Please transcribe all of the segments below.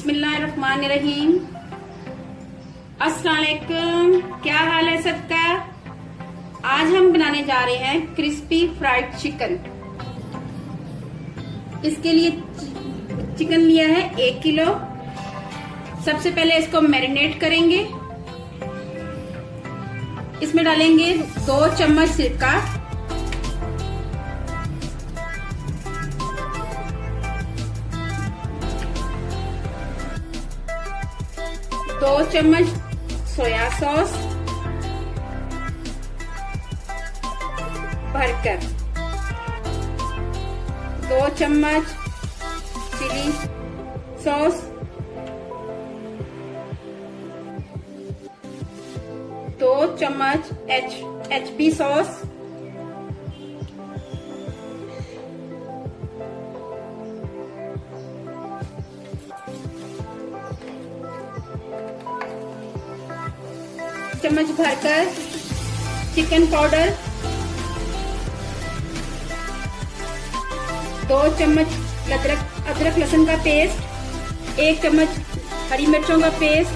बिस्मिल्लाहिर्रहमानिर्रहीम। अस्सलाम वालेकुम, क्या हाल है सबका। आज हम बनाने जा रहे हैं क्रिस्पी फ्राइड चिकन। इसके लिए चिकन लिया है 1 किलो। सबसे पहले इसको मैरिनेट करेंगे। इसमें डालेंगे 2 चम्मच सिरका, 2 चम्मच सोया सॉस भरकर, 2 चम्मच चिली सॉस, 2 चम्मच HP सॉस, 1 चम्मच भरकर चिकन पाउडर, 2 चम्मच अदरक लहसुन का पेस्ट, 1 चम्मच हरी मिर्चों का पेस्ट,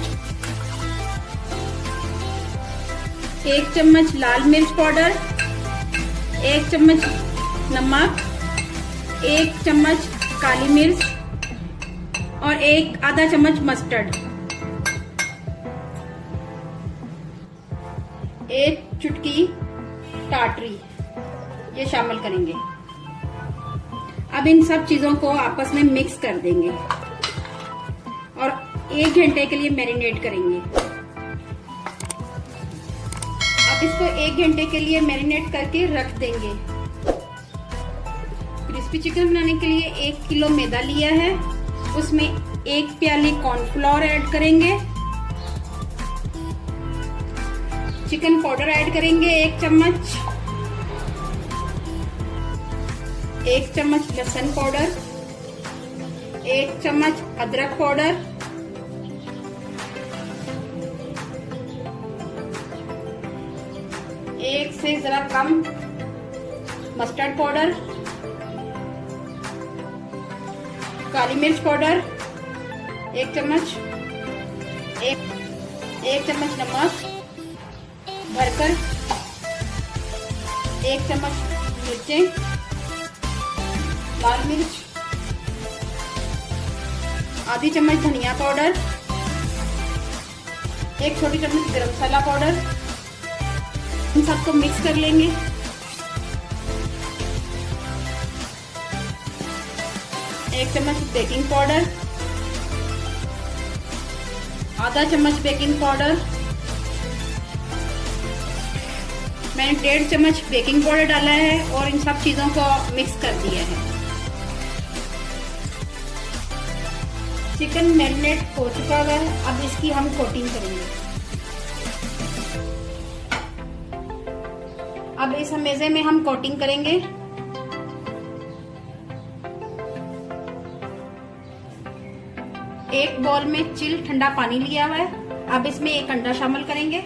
1 चम्मच लाल मिर्च पाउडर, 1 चम्मच नमक, 1 चम्मच काली मिर्च और आधा चम्मच मस्टर्ड, 1 चुटकी टाटरी ये शामिल करेंगे। अब इन सब चीजों को आपस में मिक्स कर देंगे और 1 घंटे के लिए मैरिनेट करेंगे। अब इसको 1 घंटे के लिए मैरिनेट करके रख देंगे। क्रिस्पी चिकन बनाने के लिए 1 किलो मैदा लिया है, उसमें 1 प्याली कॉर्नफ्लोर ऐड करेंगे। चिकन पाउडर ऐड करेंगे 1 चम्मच, 1 चम्मच लहसुन पाउडर, 1 चम्मच अदरक पाउडर, 1 से जरा कम मस्टर्ड पाउडर, काली मिर्च पाउडर 1 चम्मच, 1 चम्मच नमक भरकर, 1 चम्मच मिर्चें, लाल मिर्च, आधी चम्मच धनिया पाउडर, 1 छोटी चम्मच गरम मसाला पाउडर। इन सबको मिक्स कर लेंगे। एक चम्मच बेकिंग पाउडर, आधा चम्मच बेकिंग पाउडर, मैंने 1.5 चम्मच बेकिंग पाउडर डाला है और इन सब चीजों को मिक्स कर दिया है। चिकन मैरिनेट हो चुका है। अब इसकी हम कोटिंग करेंगे। अब इस मेज़े में हम कोटिंग करेंगे। एक बॉल में चिल ठंडा पानी लिया हुआ है। अब इसमें 1 अंडा शामिल करेंगे।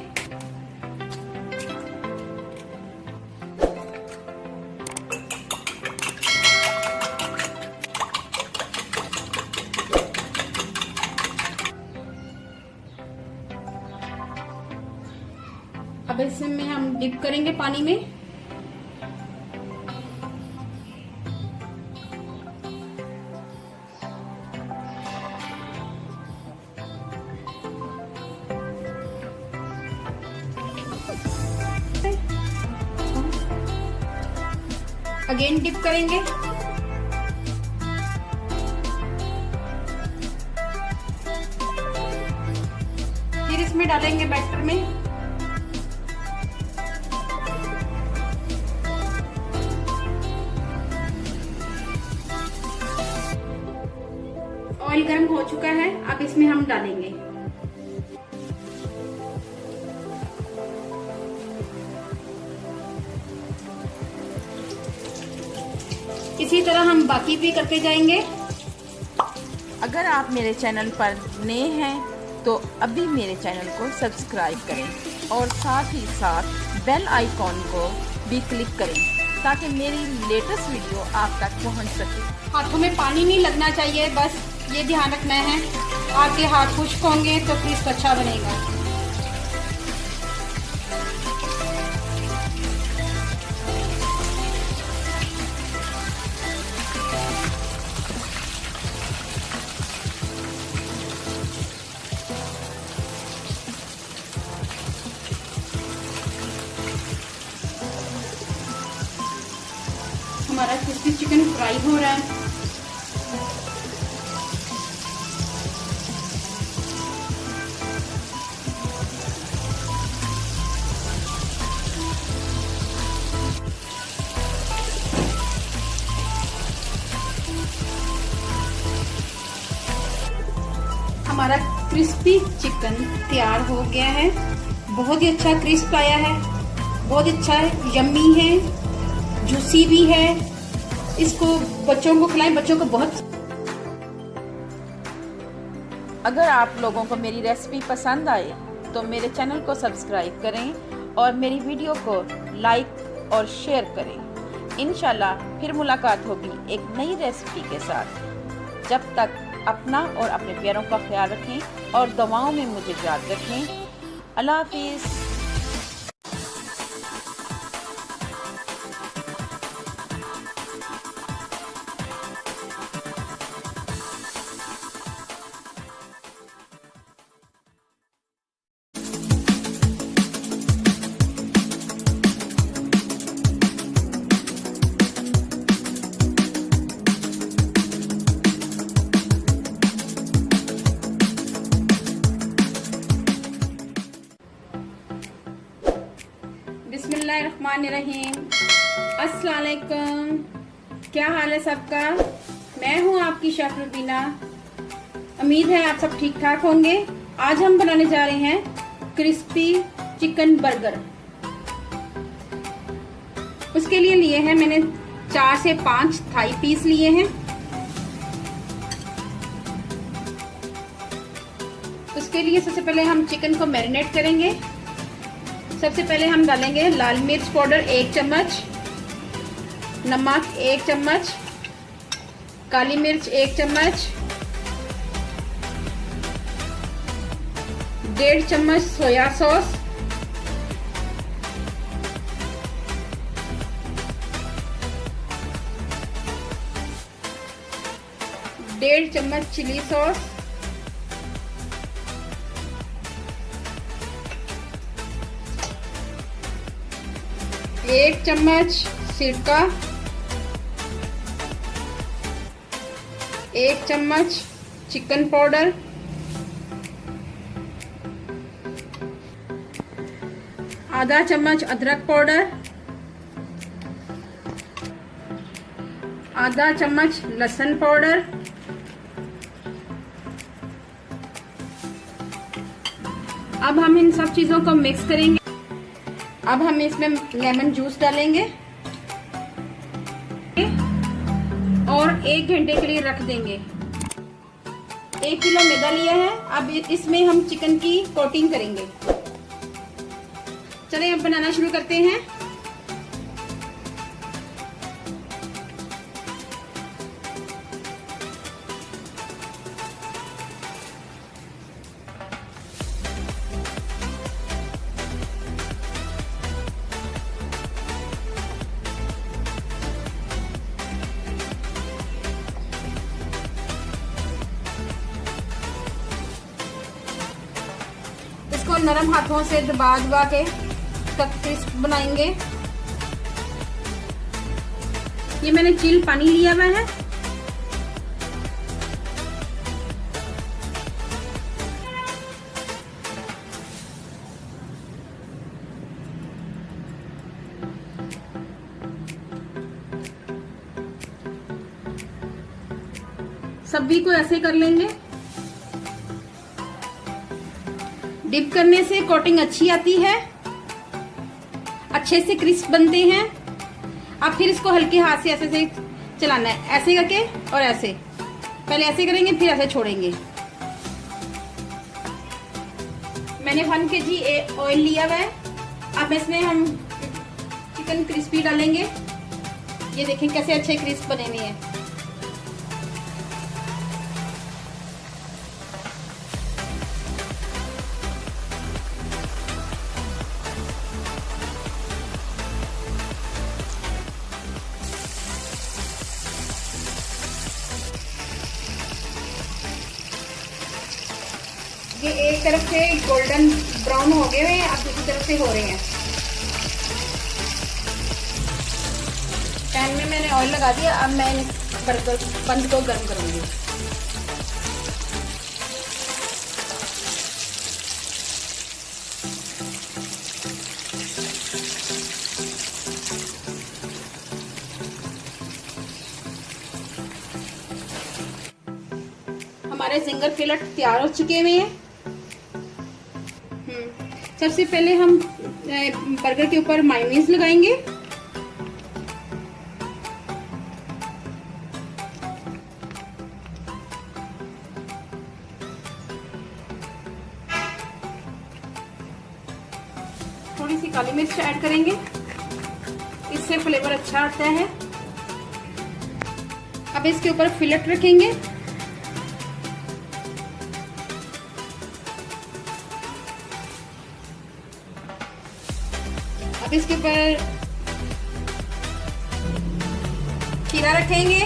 अब इसमें हम डिप करेंगे पानी में। अगेन डिप करेंगे। फिर इसमें डालेंगे बैटर में ऑयल गर्म हो चुका है। अब इसमें हम डालेंगे इसी तरह हम बाकी भी करते जाएंगे। अगर आप मेरे चैनल पर नए हैं तो अभी मेरे चैनल को सब्सक्राइब करें और साथ ही साथ बेल आइकॉन को भी क्लिक करें ताकि मेरी लेटेस्ट वीडियो आप तक पहुंच सके। हाथों में पानी नहीं लगना चाहिए, बस ये ध्यान रखना है। आपके हाथ खुश्क होंगे तो क्रिस्प अच्छा बनेगा। हमारा क्रिस्पी चिकन फ्राई हो रहा है। हमारा क्रिस्पी चिकन तैयार हो गया है। बहुत ही अच्छा क्रिस्प आया है, बहुत अच्छा है, यम्मी है, जूसी भी है। इसको बच्चों को खिलाएं, बच्चों को बहुत। अगर आप लोगों को मेरी रेसिपी पसंद आए तो मेरे चैनल को सब्सक्राइब करें और मेरी वीडियो को लाइक और शेयर करें। इंशाल्लाह फिर मुलाकात होगी एक नई रेसिपी के साथ। जब तक अपना और अपने प्यारों का ख्याल रखें और दुआओं में मुझे याद रखें। अल्लाह हाफिज़। बिस्मिल्लाहिर्रहमानिर्रहीम। अस्सलाम वालेकुम। क्या हाल है सबका? मैं हूँ आपकी शेफ रुबीना। उम्मीद है आप सब ठीक ठाक होंगे। आज हम बनाने जा रहे हैं क्रिस्पी चिकन बर्गर। उसके लिए हैं मैंने 4 से 5 थाई पीस लिए हैं। उसके लिए सबसे पहले हम चिकन को मैरिनेट करेंगे। सबसे पहले हम डालेंगे लाल मिर्च पाउडर 1 चम्मच, नमक 1 चम्मच, काली मिर्च 1 चम्मच, 1.5 चम्मच सोया सॉस, डेढ़ चम्मच चिली सॉस, 1 चम्मच सिरका, 1 चम्मच चिकन पाउडर, आधा चम्मच अदरक पाउडर, आधा चम्मच लहसुन पाउडर, अब हम इन सब चीजों को मिक्स करेंगे। अब हम इसमें लेमन जूस डालेंगे और 1 घंटे के लिए रख देंगे। 1 किलो मैदा लिया है। अब इसमें हम चिकन की कोटिंग करेंगे। चलिए अब बनाना शुरू करते हैं। इसको नरम हाथों से दबा के तक क्रिस्प बनाएंगे। ये मैंने चिल पानी लिया हुआ है। सभी को ऐसे कर लेंगे। डिप करने से कोटिंग अच्छी आती है, अच्छे से क्रिस्प बनते हैं। अब फिर इसको हल्के हाथ से ऐसे से चलाना है, ऐसे करके और ऐसे। पहले ऐसे करेंगे फिर ऐसे छोड़ेंगे। मैंने 1 kg ऑयल लिया हुआ है। अब इसमें हम चिकन क्रिस्पी डालेंगे। ये देखें कैसे अच्छे क्रिस्प बने हुए हैं। ये एक तरफ से गोल्डन ब्राउन हो गए हैं, अब दूसरी तरफ से हो रहे हैं। पैन में मैंने ऑयल लगा दिया, अब मैं बर्गर बंद को गर्म करूंगी। हमारे जिंगर फिलेट तैयार हो चुके हुए हैं। सबसे पहले हम बर्गर के ऊपर मायोनीज लगाएंगे। थोड़ी सी काली मिर्च ऐड करेंगे, इससे फ्लेवर अच्छा आता है। अब इसके ऊपर फिलेट रखेंगे। अब इसके ऊपर खीरा रखेंगे,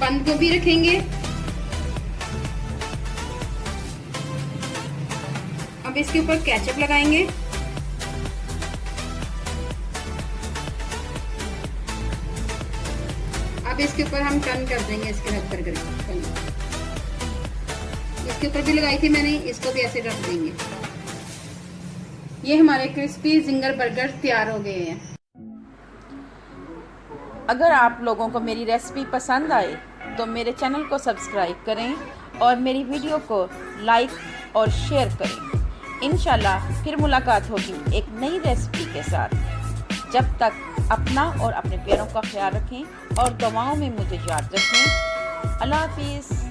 बंद गोभी रखेंगे। अब इसके ऊपर केचप लगाएंगे। अब इसके ऊपर हम टर्न कर देंगे इसके बाद बर्गर। इसके ऊपर भी लगाई थी मैंने, इसको भी ऐसे रख देंगे। ये हमारे क्रिस्पी जिंगर बर्गर तैयार हो गए हैं। अगर आप लोगों को मेरी रेसिपी पसंद आए तो मेरे चैनल को सब्सक्राइब करें और मेरी वीडियो को लाइक और शेयर करें। इंशाल्लाह फिर मुलाकात होगी एक नई रेसिपी के साथ। जब तक अपना और अपने प्यारों का ख्याल रखें और दुआओं में मुझे याद रखें। अल्लाह हाफिज़।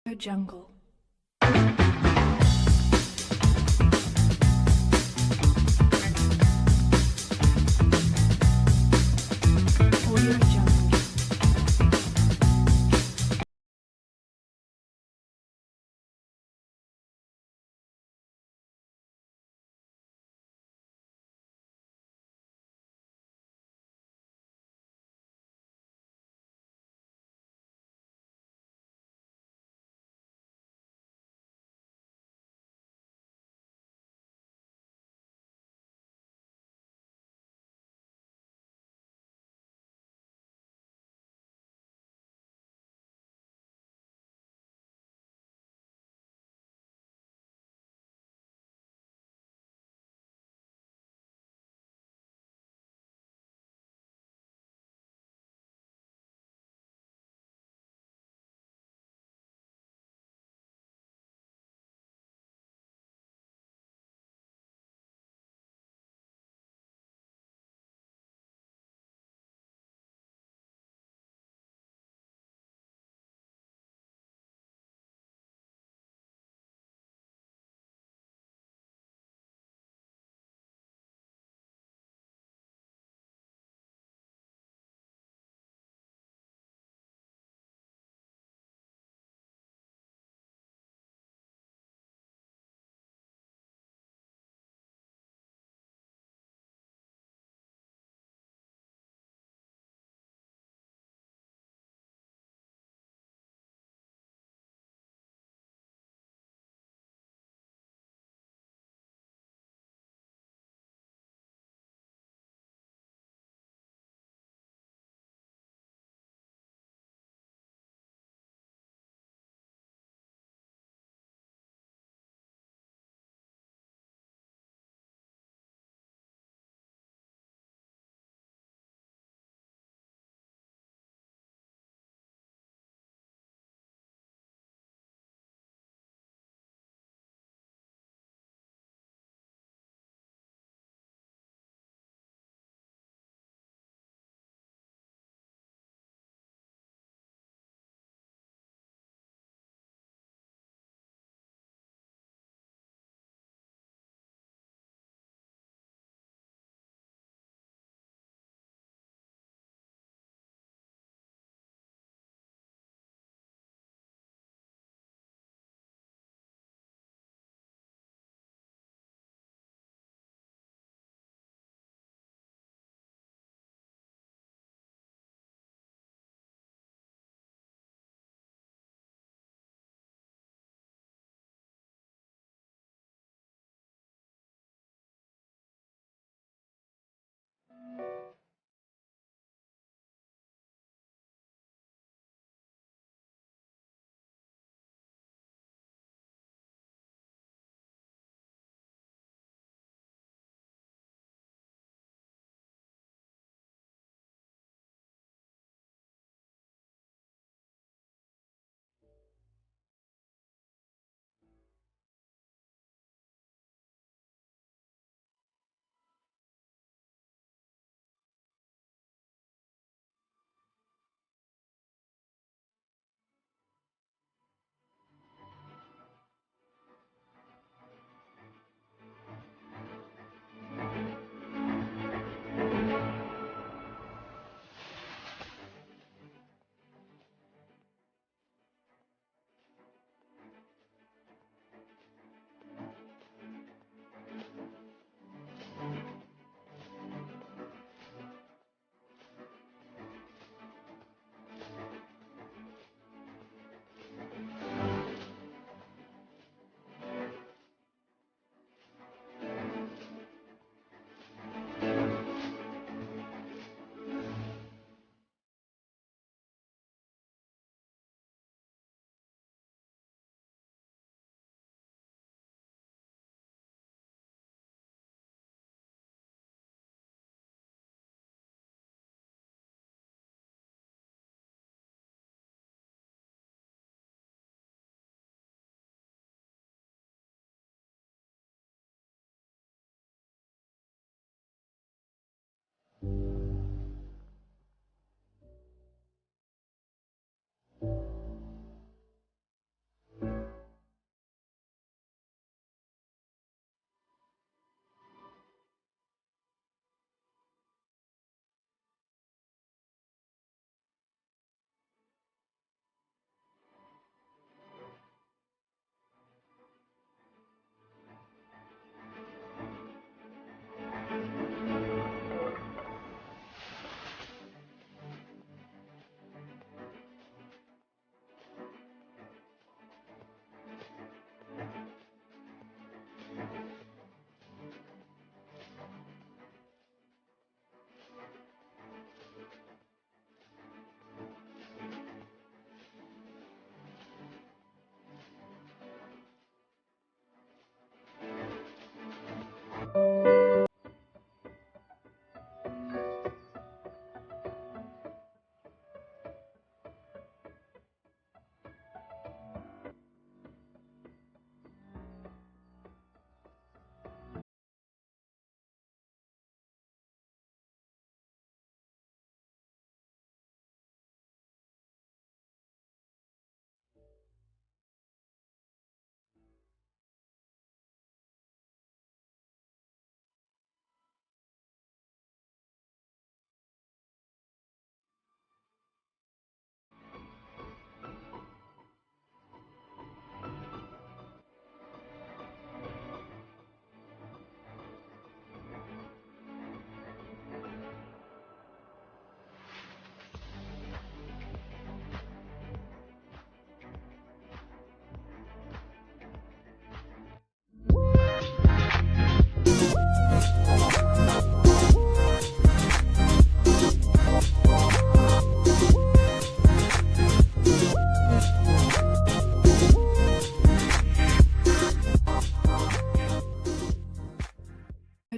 Jungle.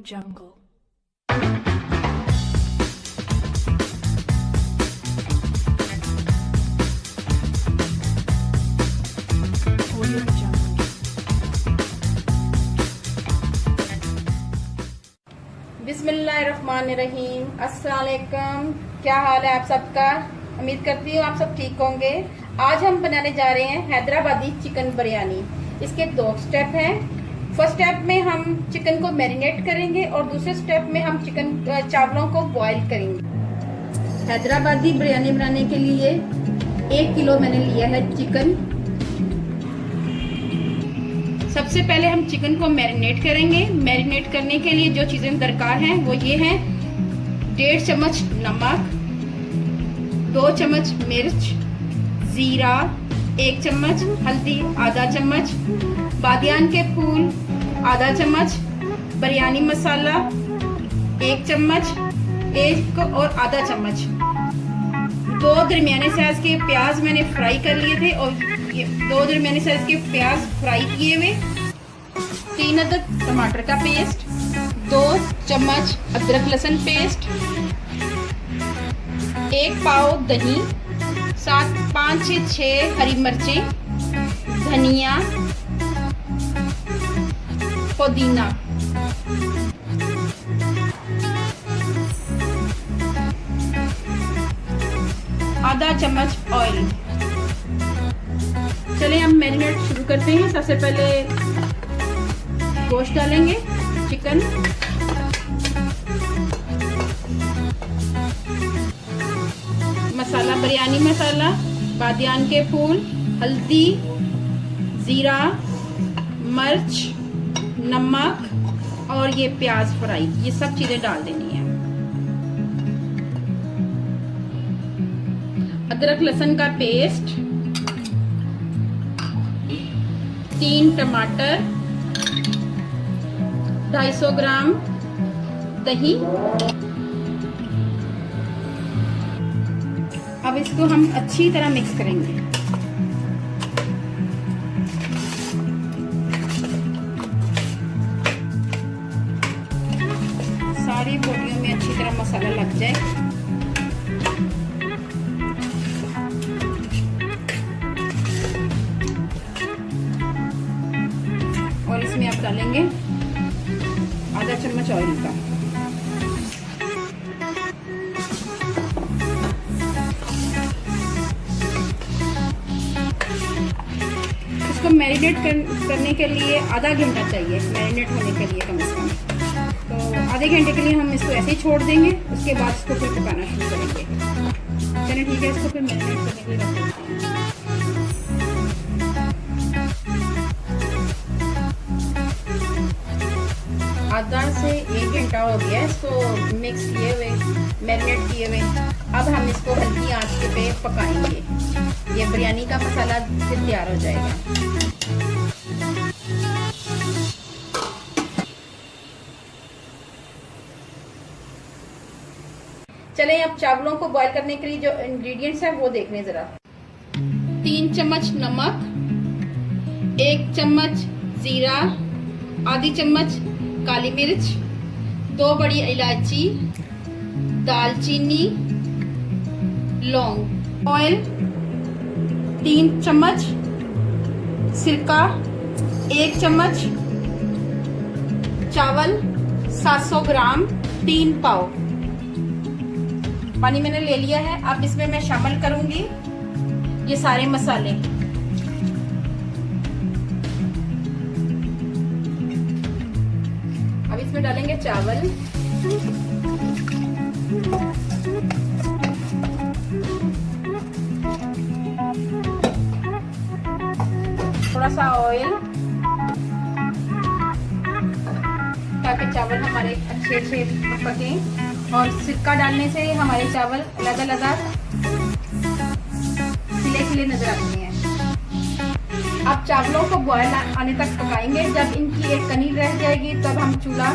Jungle. Audio Jungle. बिस्मिल्लाहिर्रहमानिर्रहीम। अस्सलाम वालेकुम। क्या हाल है आप सबका? उम्मीद करती हूँ आप सब ठीक होंगे। आज हम बनाने जा रहे हैं हैदराबादी चिकन बिरयानी। इसके 2 स्टेप हैं। फर्स्ट स्टेप में हम चिकन को मैरिनेट करेंगे और दूसरे स्टेप में हम चावलों को बॉईल करेंगे। हैदराबादी बिरयानी बनाने के लिए 1 किलो मैंने लिया है चिकन। सबसे पहले हम चिकन को मैरिनेट करेंगे। मैरिनेट करने के लिए जो चीजें दरकार हैं वो ये हैं: 1.5 चम्मच नमक, 2 चम्मच मिर्च, जीरा 1 चम्मच, हल्दी आधा चम्मच, बादियान के फूल आधा चम्मच, बिरयानी मसाला 1 चम्मच, 1 और आधा चम्मच। 2 दरमियाने साइज के प्याज मैंने फ्राई कर लिए थे और 2 दरमियाने साइज के प्याज फ्राई किए हुए, 3 अदद टमाटर का पेस्ट, 2 चम्मच अदरक लहसुन पेस्ट, 1 पाव दही, 5 से 6 हरी मिर्चें, धनिया, पुदीना। आधा चम्मच ऑयल। चलिए हम मैरिनेट शुरू करते हैं। सबसे पहले गोश्त डालेंगे, चिकन, मसाला, बिरयानी मसाला, बादियान के फूल, हल्दी, जीरा, मिर्च, नमक और ये प्याज फ्राई, ये सब चीजें डाल देनी है। अदरक लहसुन का पेस्ट, 3 टमाटर, 250 ग्राम दही। अब इसको हम अच्छी तरह मिक्स करेंगे। सारी बोटियों में अच्छी तरह मसाला लग जाए। और इसमें आप डालेंगे आधा चम्मच ऑयल का। इसको मैरिनेट करने के लिए आधा घंटा चाहिए, मैरिनेट होने के लिए कम से कम। तो आधे घंटे के लिए हम इसको ऐसे ही छोड़ देंगे, उसके बाद इसको फिर पकाना शुरू करेंगे। चलिए ठीक है, इसको फिर मैरिनेट करने के लिए रख देते हैं। आधा से 1 घंटा हो गया इसको मिक्स किए हुए, मैरिनेट किए हुए। अब हम इसको हल्की आंच पे पकाएंगे। ये बिरयानी का मसाला फिर तैयार हो जाएगा। चलें अब चावलों को बॉईल करने के लिए जो इंग्रेडिएंट्स हैं वो देखने जरा। 3 चम्मच नमक, 1 चम्मच जीरा, आधी चम्मच काली मिर्च, 2 बड़ी इलायची, दालचीनी, लौंग, ऑयल 3 चम्मच, सिरका 1 चम्मच, चावल 700 ग्राम 3 पाव। पानी मैंने ले लिया है। अब इसमें मैं शामिल करूंगी ये सारे मसाले। अब इसमें डालेंगे चावल, थोड़ा सा ऑयल ताकि चावल हमारे अच्छे से पके, और सिरका डालने से हमारे चावल अलग खिले नजर आते हैं। अब चावलों को बॉयल आने तक पकाएंगे। जब इनकी एक कनी रह जाएगी तब हम चूल्हा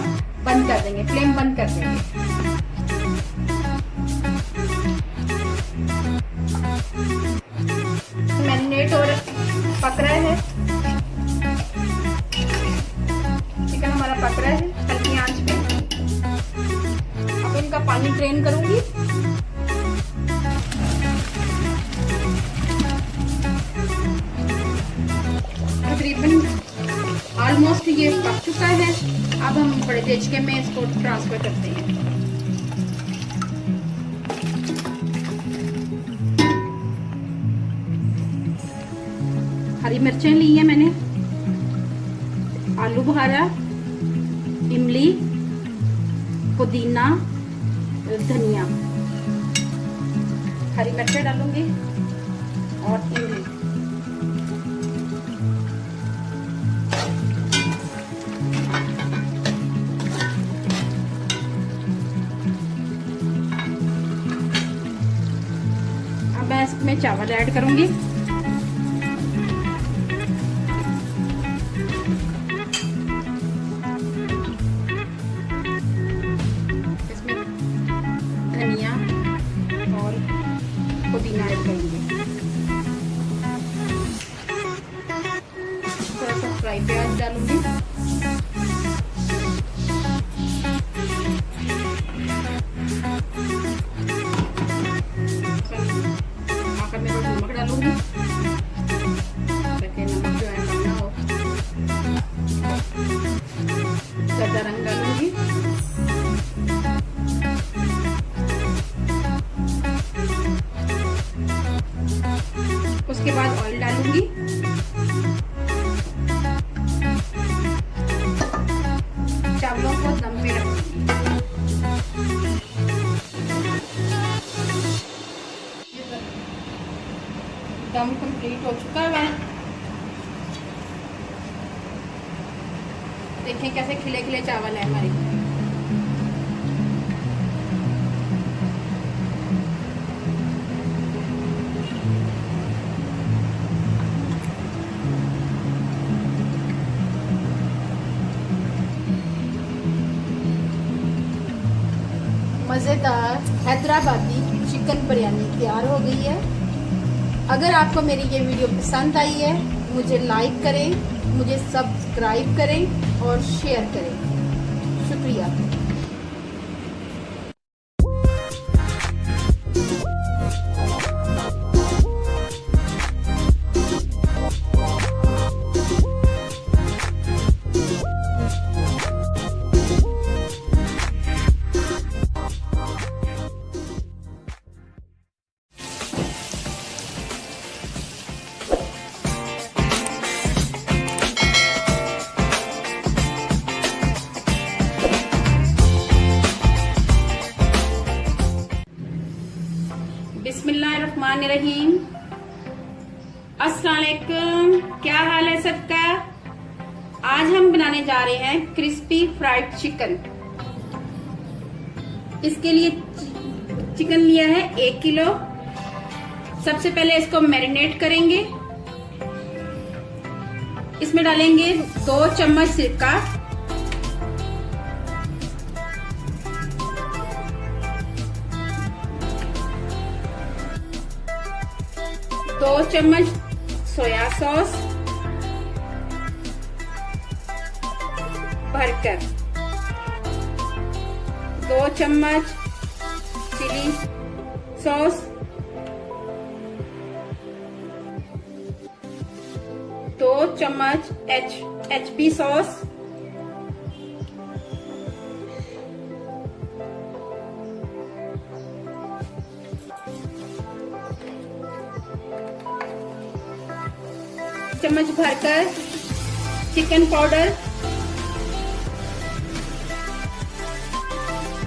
बंद कर देंगे, फ्लेम बंद कर देंगे। मैरिनेट और पक रहा है, चिकन हमारा पक रहा है हल्की आंच पे। का पानी ड्रेन करूंगी। तकरीबन ऑलमोस्ट ये पक चुका है। अब हम बड़े देचके में इसको ट्रांसफर करते हैं। हरी मिर्चें ली है मैंने, आलू बुखारा, इमली, पुदीना, धनिया, हरी मिर्चें डालूंगी और इमली। अब मैं इसमें चावल ऐड करूंगी। धनिया और पुदीना ऐड करूंगी। थोड़ा सा फ्राई प्याज डालूंगी। आखिर में नमक डालूंगी ताकि नमक जो है कम ना हो। ज़्यादा रंग डालूंगी। उसके बाद ऑयल डालूंगी। चावलों को दम पे रखूंगी। दम कंप्लीट हो चुका है। देखें कैसे खिले खिले चावल है हमारे। मज़ेदार हैदराबादी चिकन बिरयानी तैयार हो गई है। अगर आपको मेरी ये वीडियो पसंद आई है, मुझे लाइक करें, मुझे सब्सक्राइब करें और शेयर करें। शुक्रिया। बिस्मिल्लाहिर्रहमानिर्रहीम। अस्सलाम वालेकुम, क्या हाल है सबका। आज हम बनाने जा रहे हैं क्रिस्पी फ्राइड चिकन। इसके लिए चिकन लिया है 1 किलो। सबसे पहले इसको मैरिनेट करेंगे। इसमें डालेंगे 2 चम्मच सिरका, 2 चम्मच सोया सॉस भरकर, 2 चम्मच चिली सॉस, 2 चम्मच HP सॉस, 1 चम्मच भरकर चिकन पाउडर,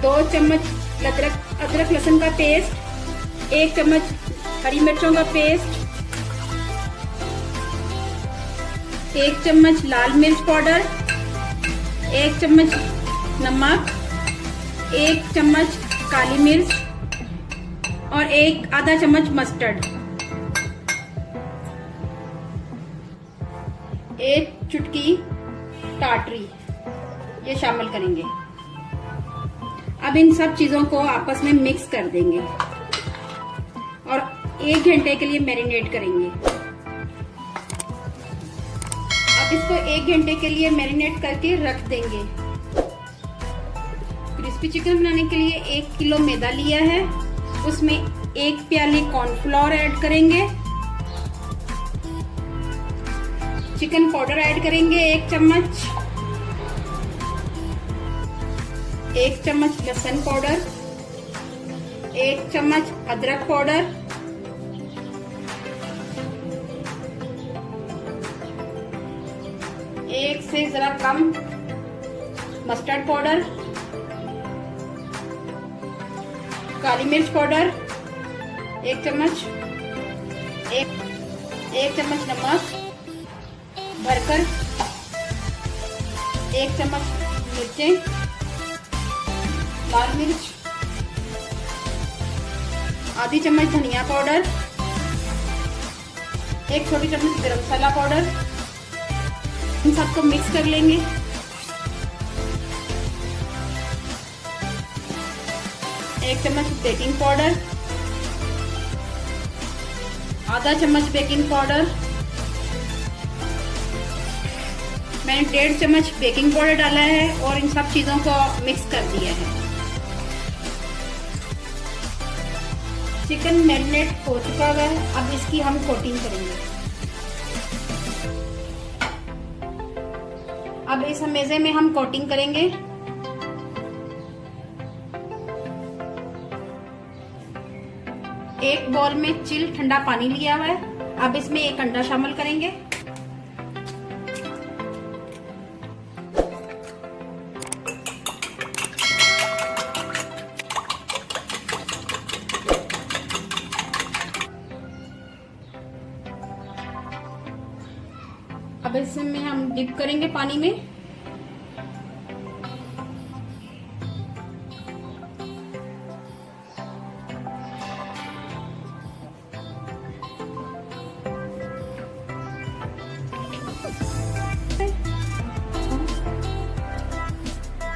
2 चम्मच अदरक लहसुन का पेस्ट, 1 चम्मच हरी मिर्चों का पेस्ट, 1 चम्मच लाल मिर्च पाउडर, 1 चम्मच नमक, 1 चम्मच काली मिर्च और आधा चम्मच मस्टर्ड, 1 चुटकी टाटरी ये शामिल करेंगे। अब इन सब चीजों को आपस में मिक्स कर देंगे और 1 घंटे के लिए मैरिनेट करेंगे। अब इसको 1 घंटे के लिए मैरिनेट करके रख देंगे क्रिस्पी चिकन बनाने के लिए 1 किलो मैदा लिया है, उसमें 1 प्याली कॉर्नफ्लोर ऐड करेंगे, चिकन पाउडर ऐड करेंगे 1 चम्मच, 1 चम्मच लहसुन पाउडर, 1 चम्मच अदरक पाउडर, 1 से जरा कम मस्टर्ड पाउडर, काली मिर्च पाउडर 1 चम्मच, 1 चम्मच नमक भरकर, 1 चम्मच मिर्चें, लाल मिर्च, आधी चम्मच धनिया पाउडर, 1 छोटी चम्मच गरम मसाला पाउडर। इन सबको मिक्स कर लेंगे। एक चम्मच बेकिंग पाउडर, आधा चम्मच बेकिंग पाउडर, मैंने 1.5 चम्मच बेकिंग पाउडर डाला है और इन सब चीजों को मिक्स कर दिया है। चिकन मैरिनेट हो चुका है, अब इसकी हम कोटिंग करेंगे। अब इस मेज़े में हम कोटिंग करेंगे। एक बॉल में चिल ठंडा पानी लिया हुआ है, अब इसमें 1 अंडा शामिल करेंगे। अब इसमें हम डिप करेंगे पानी में।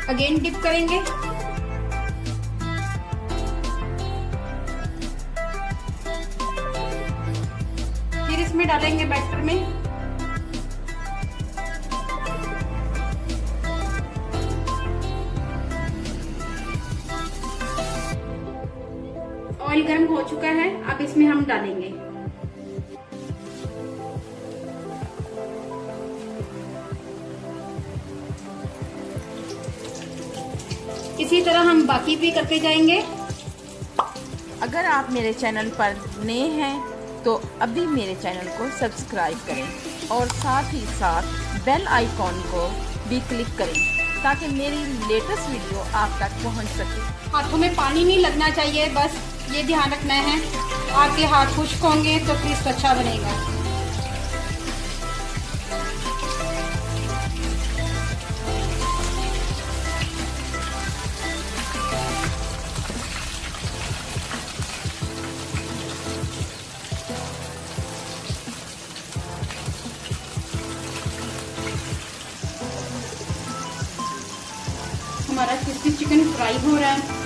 अगेन डिप करेंगे। फिर इसमें डालेंगे बैटर में ऑयल गर्म हो चुका है, अब इसमें हम डालेंगे इसी तरह हम बाकी भी करते जाएंगे। अगर आप मेरे चैनल पर नए हैं तो अभी मेरे चैनल को सब्सक्राइब करें और साथ ही साथ बेल आइकॉन को भी क्लिक करें ताकि मेरी लेटेस्ट वीडियो आप तक पहुंच सके। हाथों में पानी नहीं लगना चाहिए, बस ये ध्यान रखना है। आपके हाथ खुश्क होंगे तो क्रिस्प अच्छा बनेगा। हमारा क्रिस्पी चिकन फ्राई हो रहा है।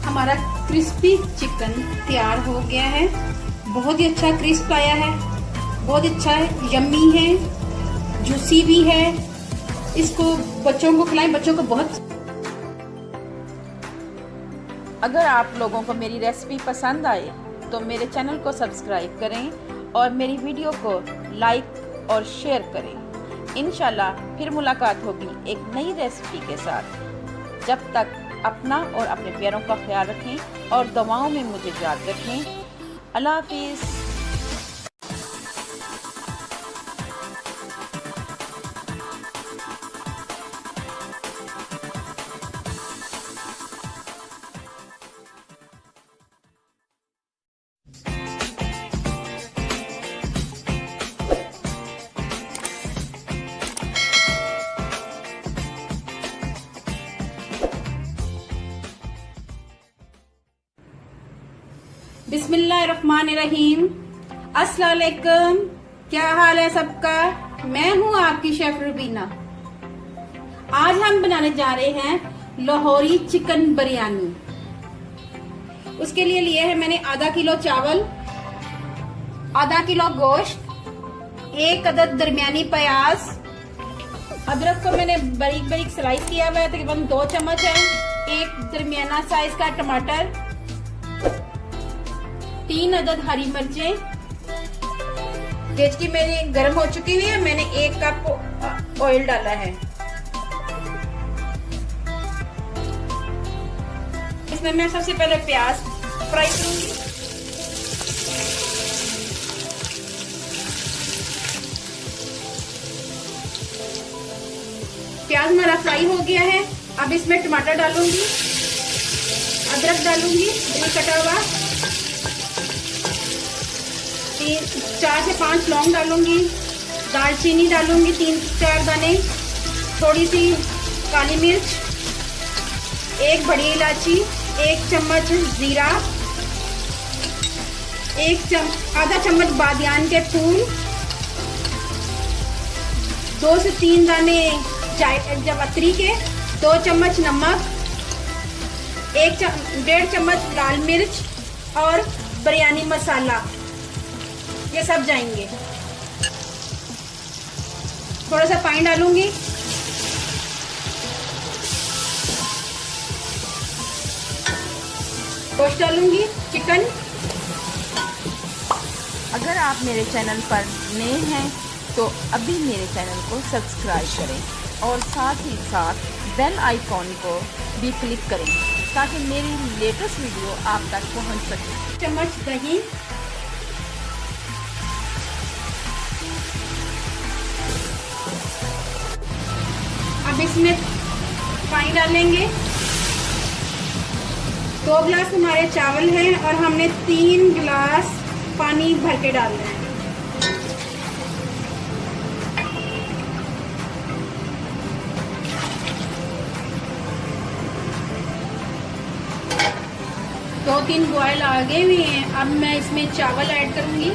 हमारा क्रिस्पी चिकन तैयार हो गया है। बहुत ही अच्छा क्रिस्प आया है, बहुत अच्छा है, यम्मी है, जूसी भी है। इसको बच्चों को खिलाएं, बच्चों को बहुत। अगर आप लोगों को मेरी रेसिपी पसंद आए तो मेरे चैनल को सब्सक्राइब करें और मेरी वीडियो को लाइक और शेयर करें। इंशाल्लाह फिर मुलाकात होगी एक नई रेसिपी के साथ। जब तक अपना और अपने प्यारों का ख्याल रखें और दुआओं में मुझे याद रखें। अल्लाह हाफिज़। बिस्मिल्लाहिर्रहमानिर्रहीम। अस्सलाम वालेकुम, क्या हाल है सबका। मैं हूँ आपकी शेफ रुबीना। आज हम बनाने जा रहे हैं लाहौरी चिकन बिरयानी। उसके लिए लिए है मैंने आधा किलो चावल, आधा किलो गोश्त, 1 अदद दरमियानी प्याज, अदरक को मैंने बारीक बारीक स्लाइस किया हुआ है, तकरीबन 2 चम्मच है, 1 दरमियाना साइज का टमाटर, 3 अदद हरी मिर्चें। डेचकी मेरी गर्म हो चुकी हुई है, मैंने 1 कप ऑयल डाला है। इसमें मैं सबसे पहले प्याज फ्राई करूंगी। प्याज हमारा फ्राई हो गया है। अब इसमें टमाटर डालूंगी, अदरक डालूंगी कटा हुआ, 4 से 5 लौंग डालूंगी, दालचीनी डालूंगी 3-4 दाने, थोड़ी सी काली मिर्च, 1 बड़ी इलायची, 1 चम्मच जीरा, आधा चम्मच बादियान के फूल, 2 से 3 दाने जावित्री के, 2 चम्मच नमक, 1.5 चम्मच लाल मिर्च और बिरयानी मसाला, ये सब जाएंगे। थोड़ा सा पानी डालूंगी। गोश्त डालूंगी, चिकन। अगर आप मेरे चैनल पर नए हैं तो अभी मेरे चैनल को सब्सक्राइब करें और साथ ही साथ बेल आइकॉन को भी क्लिक करें ताकि मेरी लेटेस्ट वीडियो आप तक पहुंच सके। चम्मच दही, अब इसमें पानी डालेंगे। 2 गिलास हमारे चावल हैं और हमने 3 गिलास पानी भर के डालना है। दो 3 बॉयल आ गए हुए हैं। अब मैं इसमें चावल ऐड करूंगी।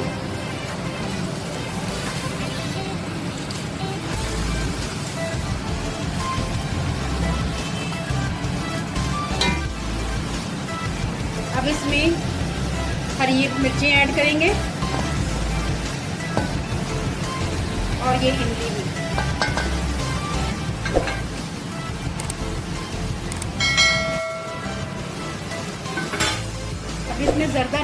अब इसमें हरी मिर्चें ऐड करेंगे और ये इमली भी। अब इसमें जर्दा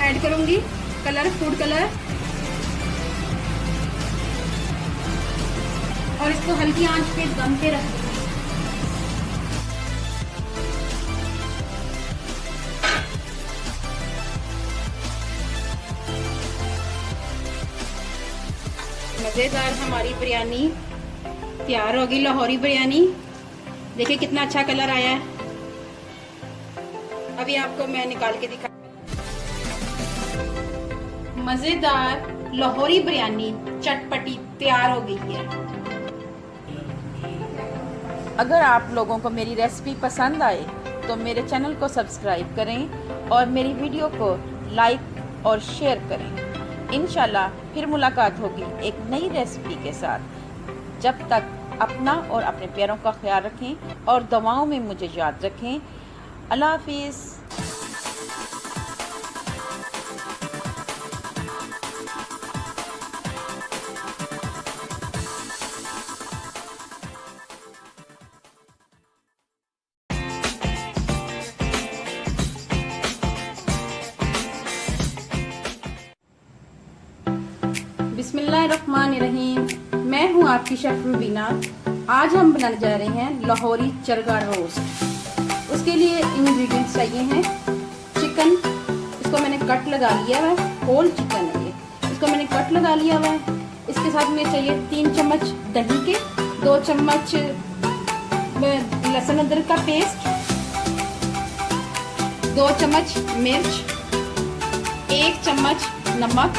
ऐड करूंगी, कलर, फूड कलर, और इसको हल्की आंच पे दम पे रख। मजेदार हमारी बिरयानी तैयार होगी, लाहौरी बिरयानी। देखिए कितना अच्छा कलर आया है। अभी आपको मैं निकाल के दिखा। मजेदार लाहौरी बिरयानी चटपटी तैयार हो गई है। अगर आप लोगों को मेरी रेसिपी पसंद आए तो मेरे चैनल को सब्सक्राइब करें और मेरी वीडियो को लाइक और शेयर करें। इंशाल्लाह फिर मुलाकात होगी एक नई रेसिपी के साथ। जब तक अपना और अपने प्यारों का ख्याल रखें और दुआओं में मुझे याद रखें। अल्लाह हाफिज़। बिस्मिल्लाहिर्रहमानिर्रहीम। मैं हूं आपकी शेफ रूबीना। आज हम बनाने जा रहे हैं लाहौरी चरगा रोस्ट। उसके लिए इंग्रेडिएंट्स चाहिए हैं चिकन, इसको मैंने कट लगा लिया हुआ है, होल चिकन है ये, इसको मैंने कट लगा लिया हुआ है। इसके साथ में चाहिए 3 चम्मच दही के, 2 चम्मच लहसुन अदरक का पेस्ट, 2 चम्मच मिर्च, 1 चम्मच नमक,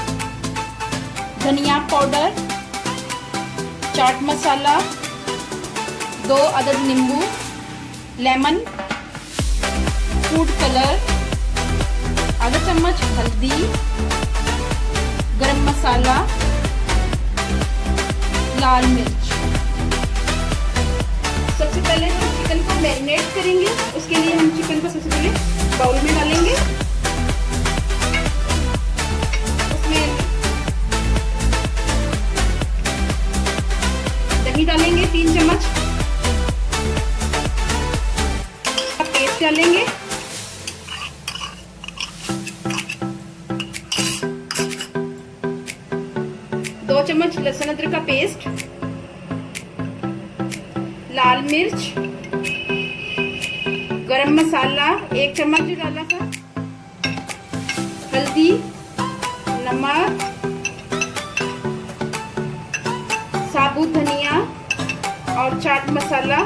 धनिया पाउडर, चाट मसाला, 2 अदद नींबू, लेमन, फूड कलर, आधा चम्मच हल्दी, गरम मसाला, लाल मिर्च। मैरिनेट करेंगे, उसके लिए हम चिकन को सबसे पहले बाउल में डालेंगे। उसमें दही डालेंगे 3 चम्मच, पेस्ट डालेंगे, दो चम्मच लहसुन अदरक का पेस्ट, लाल मिर्च, गरम मसाला 1 चम्मच डाला था, हल्दी, नमक, साबुत धनिया और चाट मसाला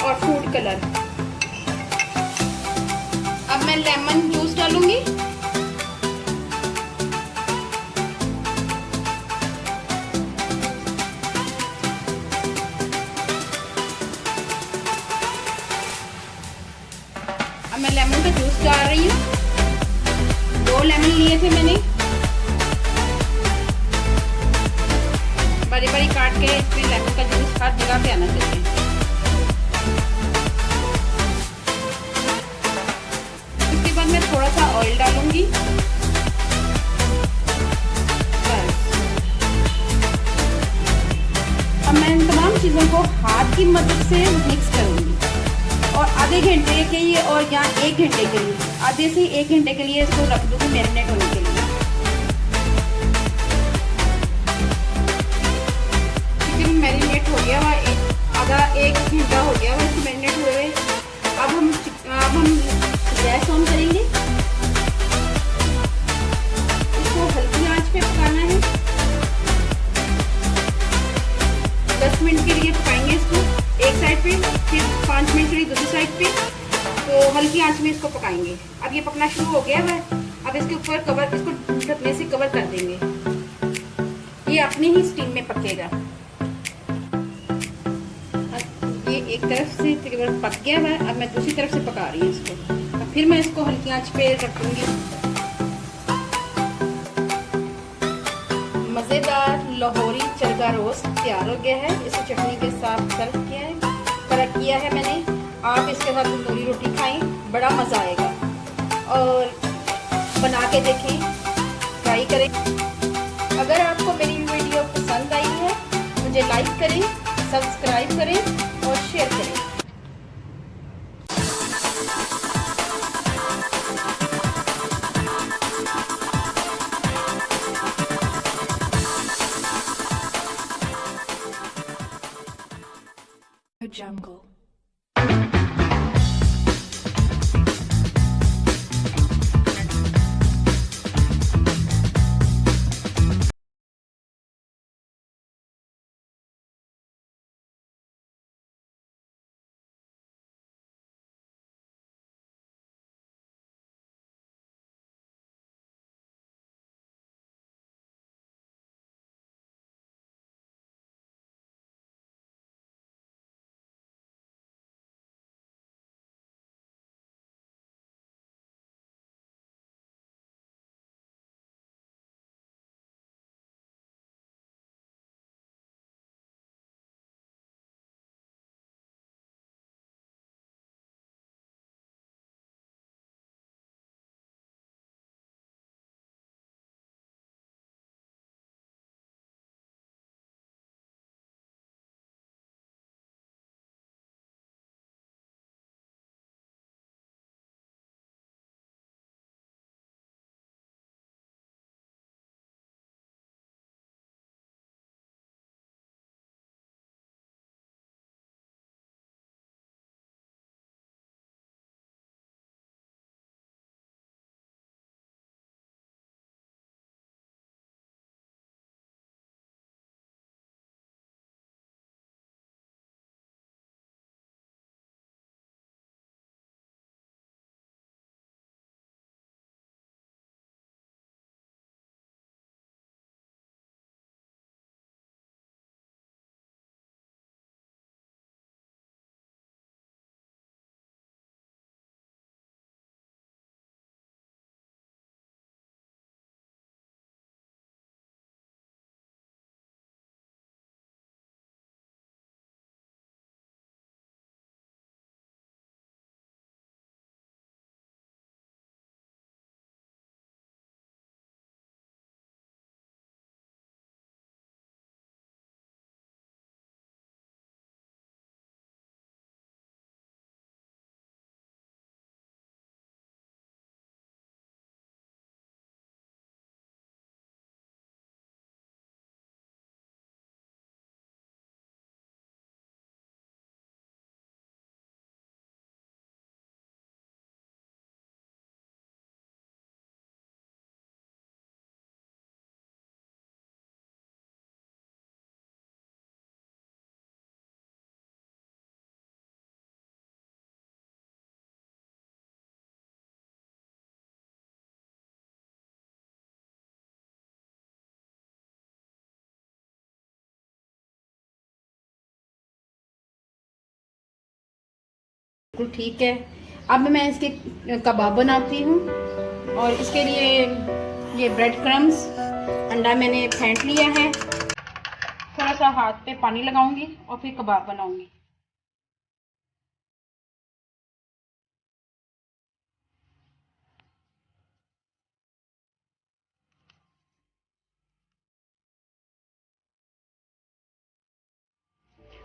और फूड कलर। अब मैं लेमन जूस डालूंगी। अब मैं लेमन का जूस डाल रही हूँ। 2 लेमन लिए थे मैंने, बड़ी बड़ी काट के। इसमें लेमन का जूस हर जगह पे आना चाहिए। इसके बाद मैं थोड़ा सा ऑयल डालूंगी। अब मैं इन तमाम चीज़ों को हाथ की मदद से मिक्स करूंगी और आधे घंटे के लिए, और या 1 घंटे के लिए, आधे से 1 घंटे के लिए इसको रख दूंगी मैरिनेट होने के लिए। चिकन मैरिनेट हो गया हुआ, आधा 1 घंटा हो गया हुआ इसको मैरिनेट हुए। अब हम गैस ऑन करेंगे। इसको हल्की आंच पे पकाना है। 10 मिनट के लिए पकाएंगे इसको एक साइड पे, फिर 5 मिनट के लिए दूसरी साइड पे। तो हल्की आंच में इसको पकाएंगे। अब ये पकना शुरू हो गया है। अब इसके ऊपर कवर, इसको ढकने से कवर कर देंगे। ये अपनी ही स्टीम में पकेगा। ये एक तरफ से तकरीबन पक गया है। अब मैं दूसरी तरफ से पका रही हूँ इसको। अब फिर मैं इसको हल्की आंच पे रखूंगी। मजेदार लाहौरी चरगा रोस्ट तैयार हो गया है। इसे चटनी के साथ सर्व किया है मैंने। आप इसके साथ तंदूरी रोटी खाएं, बड़ा मजा आएगा। और बना के देखें, ट्राई करें। अगर आपको मेरी वीडियो पसंद आई है, मुझे लाइक करें, सब्सक्राइब करें और शेयर करें। Jungle. बिल्कुल ठीक है। अब मैं इसके कबाब बनाती हूँ, और इसके लिए ये ब्रेड क्रम्स, अंडा मैंने फेंट लिया है, थोड़ा सा हाथ पे पानी लगाऊंगी और फिर कबाब बनाऊंगी।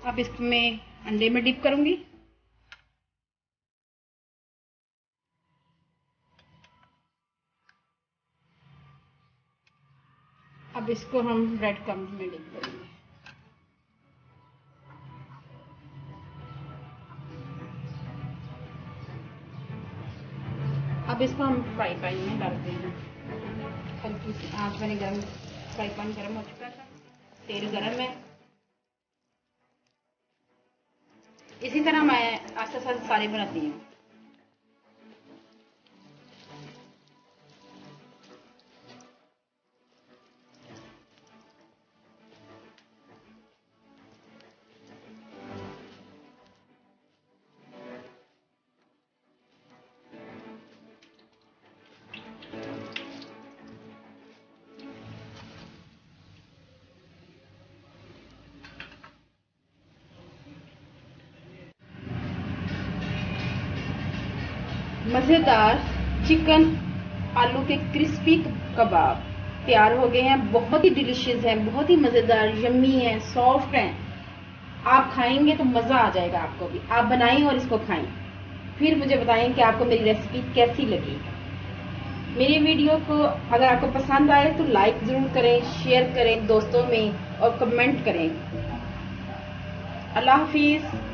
अब इसमें अंडे में डिप करूंगी। अब इसको हम ब्रेड क्रम्स में डिप करेंगे। अब इसको हम फ्राई पैन में डालते हैं। हल्की सी आंच मैंने गरम, फ्राई पैन गरम हो चुका था, तेल गरम है। इसी तरह मैं आस्ते आस्ते सारे बनाती हूँ। मज़ेदार चिकन आलू के क्रिस्पी कबाब तैयार हो गए हैं। बहुत ही डिलीशियस है, बहुत ही मज़ेदार, यम्मी है, सॉफ्ट है। आप खाएंगे तो मज़ा आ जाएगा आपको भी। आप बनाएं और इसको खाएं, फिर मुझे बताएं कि आपको मेरी रेसिपी कैसी लगी। मेरी वीडियो को अगर आपको पसंद आए तो लाइक ज़रूर करें, शेयर करें दोस्तों में, और कमेंट करें। अल्लाह हाफिज़।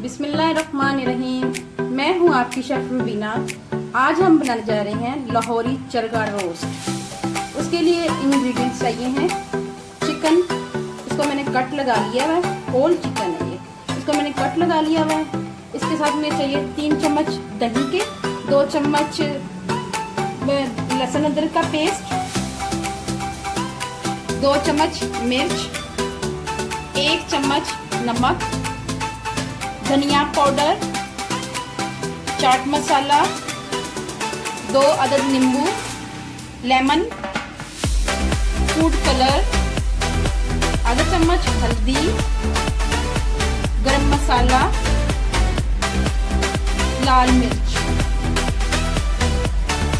बिस्मिल्लाहिर्रहमानिर्रहीम। मैं हूं आपकी शेफ रूबीना। आज हम बनाने जा रहे हैं लाहौरी चरगा रोस्ट। उसके लिए इंग्रेडिएंट्स चाहिए हैं चिकन, इसको मैंने कट लगा लिया हुआ है, होल चिकन है ये, इसको मैंने कट लगा लिया हुआ है। इसके साथ में चाहिए 3 चम्मच दही के, 2 चम्मच लहसुन अदरक का पेस्ट, 2 चम्मच मिर्च, 1 चम्मच नमक, धनिया पाउडर, चाट मसाला, 2 अदद नींबू, लेमन, फूड कलर, आधा चम्मच हल्दी, गरम मसाला, लाल मिर्च।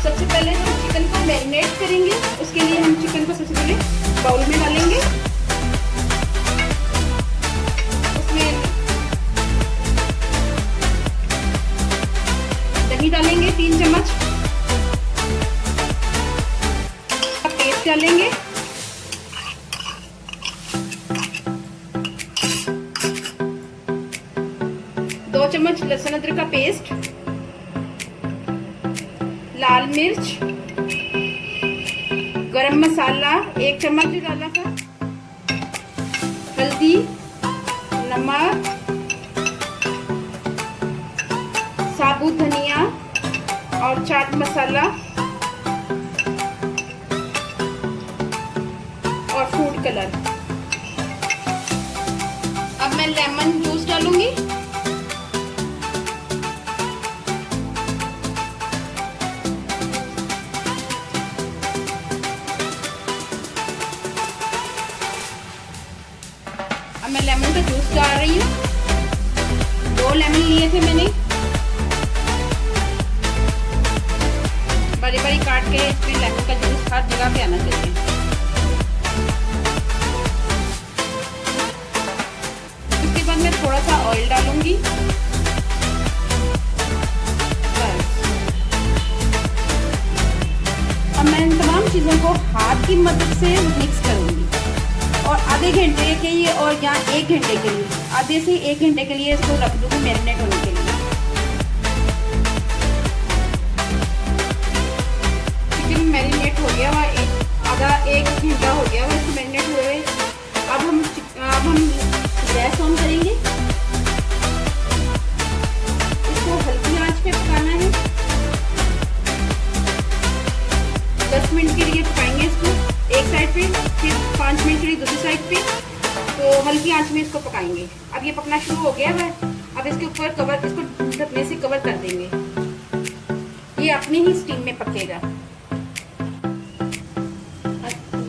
सबसे पहले हम चिकन को मैरिनेट करेंगे। उसके लिए हम चिकन को सबसे पहले बाउल में डालेंगे। उसमें दही डालेंगे 3 चम्मच, पेस्ट डालेंगे, दो चम्मच लहसुन अदरक का पेस्ट, लाल मिर्च, गरम मसाला 1 चम्मच जो डाला था, हल्दी, नमक, साबुत धनिया और चाट मसाला और फूड कलर। अब मैं लेमन जूस डालूंगी। अब मैं लेमन का जूस डाल रही हूँ। 2 लेमन लिए थे मैंने, बड़ी बड़ी काट के। इसमें लेमन का जूस हर जगह पे आना चाहिए। उसके बाद मैं थोड़ा सा ऑयल डालूंगी। अब मैं इन तमाम चीज़ों को हाथ की मदद से मिक्स करूंगी और आधे घंटे के लिए, और यहाँ 1 घंटे के लिए, आधे से 1 घंटे के लिए इसको रख दूंगी मैरिनेट होने के लिए। चिकन मैरिनेट हो गया हुआ, आधा 1 घंटा हो गया हुआ इसको मैरिनेट हुए। अब हम गैस ऑन करेंगे। इसको हल्की आंच पे पकाना है। 10 मिनट के लिए पकाएंगे इसको एक साइड पे, फिर 5 मिनट के लिए दूसरी साइड पे। तो हल्की आंच में इसको पकाएंगे। अब ये पकना शुरू हो गया है। अब इसके ऊपर कवर, इसको ढकने से कवर कर देंगे। ये अपनी ही स्टीम में पकेगा।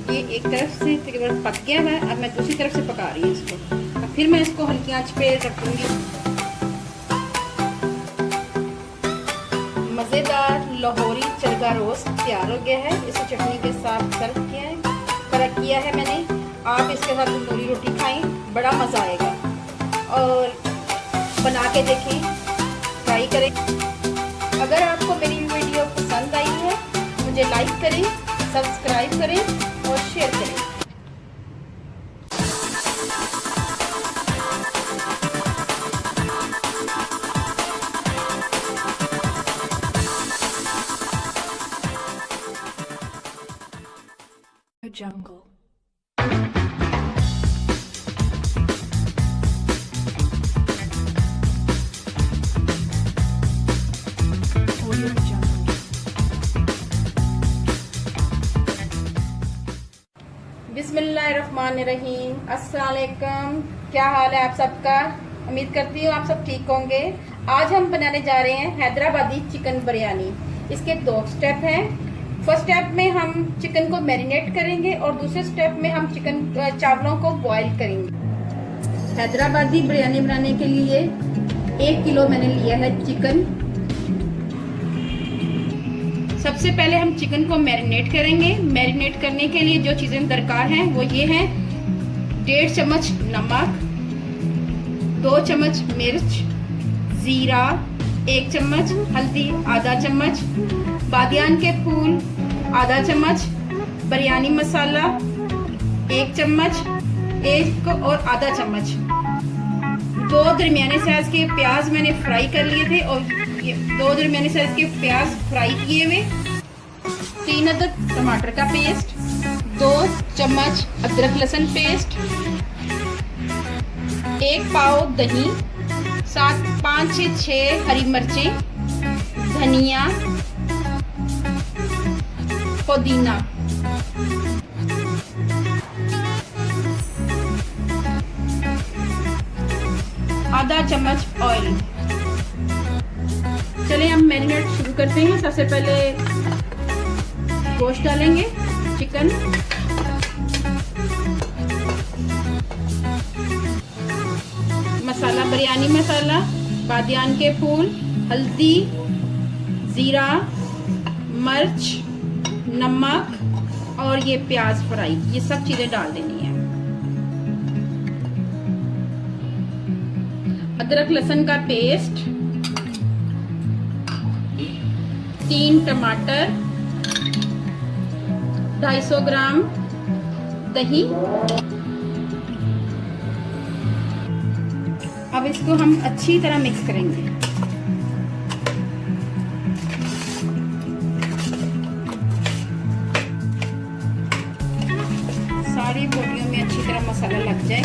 ये एक तरफ से तकरीबन पक गया है। अब मैं दूसरी तरफ से पका रही हूँ इसको। अब फिर मैं इसको हल्की आंच पे रखूंगी। मजेदार लाहौरी चरगा रोस्ट तैयार हो गया है। इसे चटनी के साथ सर्व किया है मैंने। आप इसके साथ तंदूरी रोटी खाएं, बड़ा मजा आएगा। और बना के देखें, ट्राई करें। अगर आपको मेरी वीडियो पसंद आई है, मुझे लाइक करें, सब्सक्राइब करें और शेयर करें। jungle. Audio jungle. बिस्मिल्लाहिर्रहमानिर्रहीम। अस्सलाम वालेकुम। क्या हाल है आप सबका? उम्मीद करती हूँ आप सब ठीक होंगे। आज हम बनाने जा रहे हैं हैदराबादी चिकन बिरयानी। इसके 2 स्टेप हैं। फर्स्ट स्टेप में हम चिकन को मैरिनेट करेंगे और दूसरे स्टेप में हम चावलों को बॉईल करेंगे। हैदराबादी बिरयानी बनाने के लिए 1 किलो मैंने लिया है चिकन। सबसे पहले हम चिकन को मैरिनेट करेंगे। मैरिनेट करने के लिए जो चीजें दरकार हैं वो ये हैं: 1.5 चम्मच नमक, 2 चम्मच मिर्च, जीरा 1 चम्मच, हल्दी आधा चम्मच, बादियान के फूल आधा चम्मच, बिरयानी मसाला 1 चम्मच, 1 और आधा चम्मच। 2 दरमियाने साइज के प्याज मैंने फ्राई कर लिए थे और 2 दरमियाने साइज के प्याज फ्राई किए हुए, 3 अदद टमाटर का पेस्ट, 2 चम्मच अदरक लहसुन पेस्ट, 1 पाव दही, 5 से 6 हरी मिर्चें, धनिया, पुदीना। आधा चम्मच ऑयल। चलिए हम मैरिनेट शुरू करते हैं। सबसे पहले गोश्त डालेंगे, चिकन, मसाला, बिरयानी मसाला, बादियान के फूल, हल्दी, जीरा, मिर्च, नमक और ये प्याज फ्राई, ये सब चीजें डाल देनी है। अदरक लहसुन का पेस्ट, 3 टमाटर, 250 ग्राम दही। अब इसको हम अच्छी तरह मिक्स करेंगे। सारी बोटियों में अच्छी तरह मसाला लग जाए।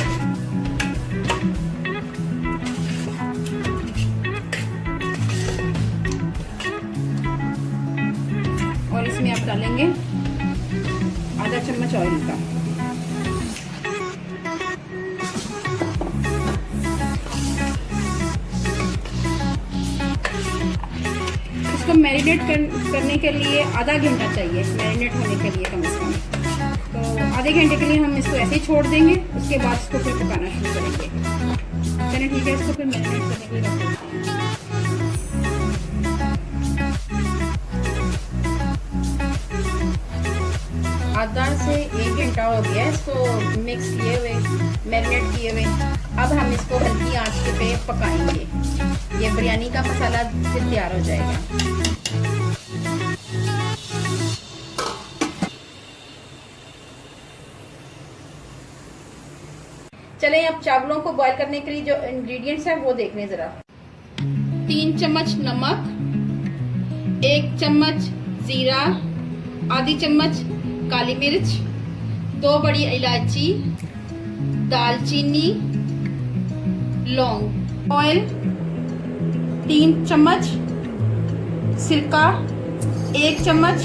और इसमें आप डालेंगे आधा चम्मच ऑयल का। इसको मैरिनेट करने के लिए आधा घंटा चाहिए, मैरिनेट होने के लिए कम से कम। तो आधे घंटे के लिए हम इसको ऐसे ही छोड़ देंगे। उसके बाद इसको फिर पकाना शुरू करेंगे। चलिए ठीक है, इसको फिर मैरिनेट करने के लिए रख देते हैं। आधा से 1 घंटा हो गया इसको मिक्स किए हुए, मैरिनेट किए हुए। अब हम इसको हल्की आंच पे पकाएंगे। ये बिरयानी का मसाला फिर तैयार हो जाएगा। चलें अब चावलों को बॉईल करने के लिए जो इंग्रेडिएंट्स हैं वो देख लें जरा। 3 चम्मच नमक, 1 चम्मच जीरा, आधी चम्मच काली मिर्च, 2 बड़ी इलायची, दालचीनी, लौंग, ऑयल 3 चम्मच, सिरका 1 चम्मच,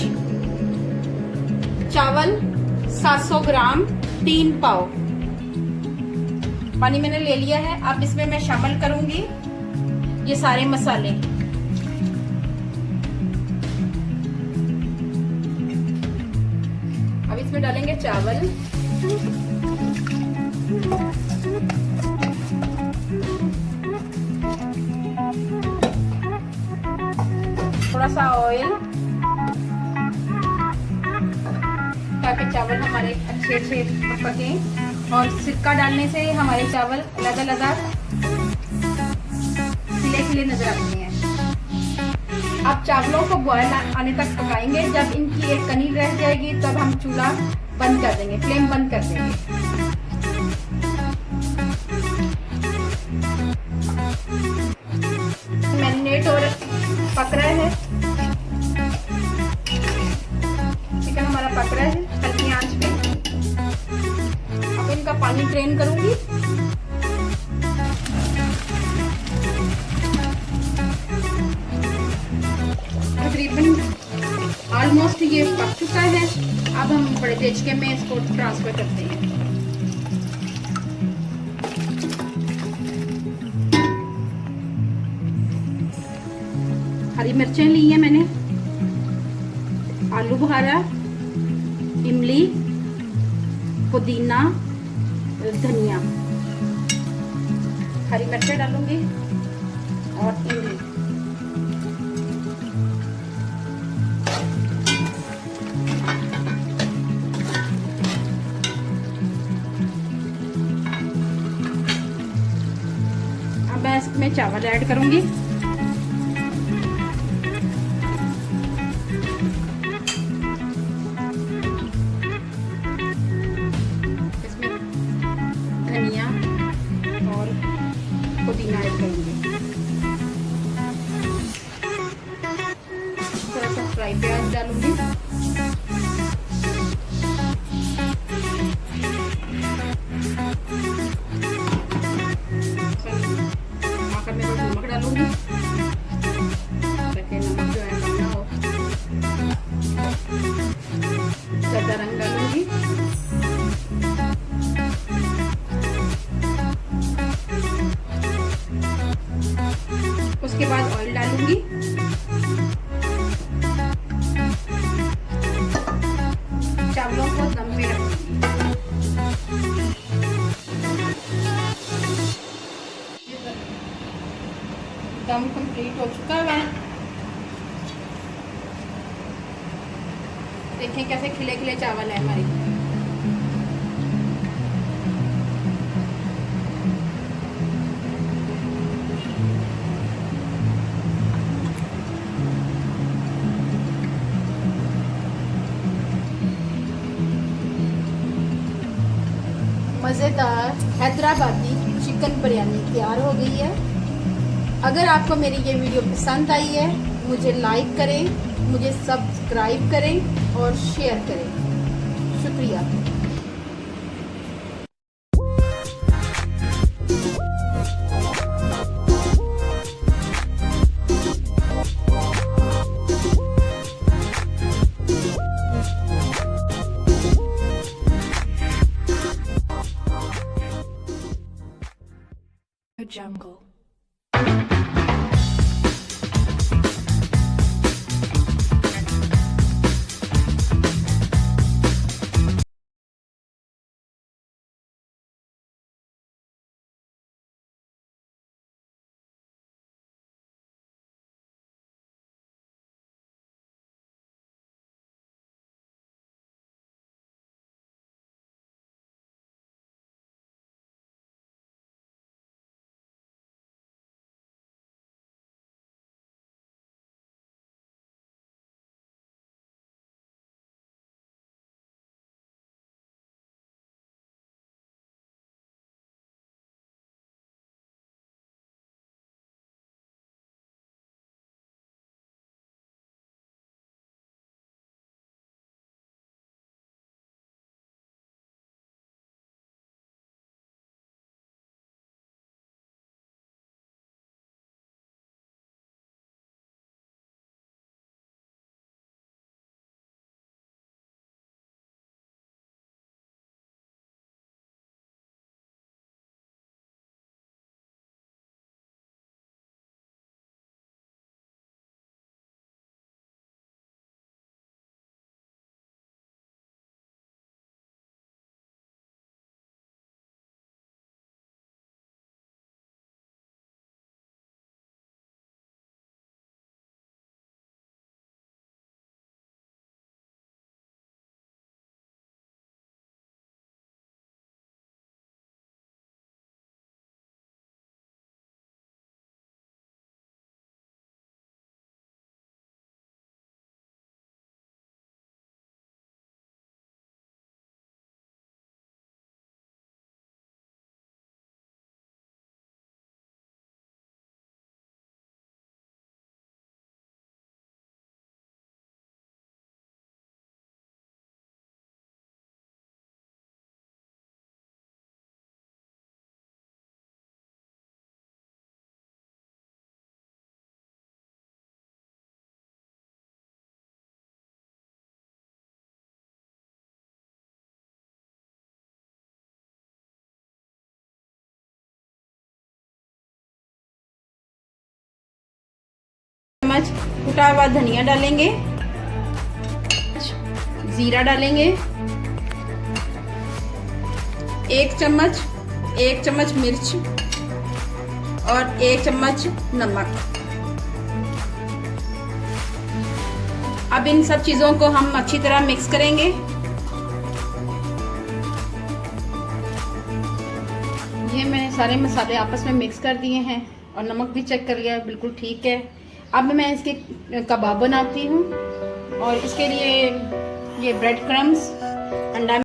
चावल 700 ग्राम 3 पाव। पानी मैंने ले लिया है। अब इसमें मैं शामिल करूंगी ये सारे मसाले। अब इसमें डालेंगे चावल, थोड़ा सा ऑयल, ताकि चावल हमारे अच्छे अच्छे पके। और सिरका डालने से हमारे चावल अलग अलग खिले खिले नजर आते हैं। अब चावलों को बॉयल आने तक पकाएंगे। जब इनकी एक कनी रह जाएगी तब हम चूल्हा बंद कर देंगे, फ्लेम बंद कर देंगे। मैरिनेट और पक रहा है, चिकन हमारा पक रहा है हल्की आंच पे। अब इनका पानी ड्रेन करूंगी। तकरीबन ऑलमोस्ट ये पक चुका है। अब हम बड़े देचके में इसको ट्रांसफर करते हैं। हरी मिर्चें ली हैं मैंने, आलू बुखारा, इमली, पुदीना, धनिया, हरी मिर्चें डालूंगी और इमली। अब मैं इसमें चावल ऐड करूंगी। इसमें धनिया और पुदीना ऐड करूंगी। थोड़ा सा फ्राई प्याज डालूंगी। आखिर में थोड़ा नमक डालूंगी ताकि नमक जो है कम ना हो। ज़्यादा रंग डालूंगी। उसके बाद ऑयल डालूंगी। चावलों को दम पे रखूंगी। दम कंप्लीट हो चुका है। देखें कैसे खिले खिले चावल है हमारे। मज़ेदार हैदराबादी चिकन बिरयानी तैयार हो गई है। अगर आपको मेरी ये वीडियो पसंद आई है, मुझे लाइक करें, मुझे सब्सक्राइब करें और शेयर करें। शुक्रिया। Jungle. चम्मच कुटा हुआ धनिया डालेंगे, जीरा डालेंगे, 1 चम्मच मिर्च और 1 चम्मच नमक। अब इन सब चीजों को हम अच्छी तरह मिक्स करेंगे। ये मैंने सारे मसाले आपस में मिक्स कर दिए हैं और नमक भी चेक कर लिया, बिल्कुल ठीक है। अब मैं इसके कबाब बनाती हूँ और इसके लिए ये ब्रेड क्रम्स, अंडा,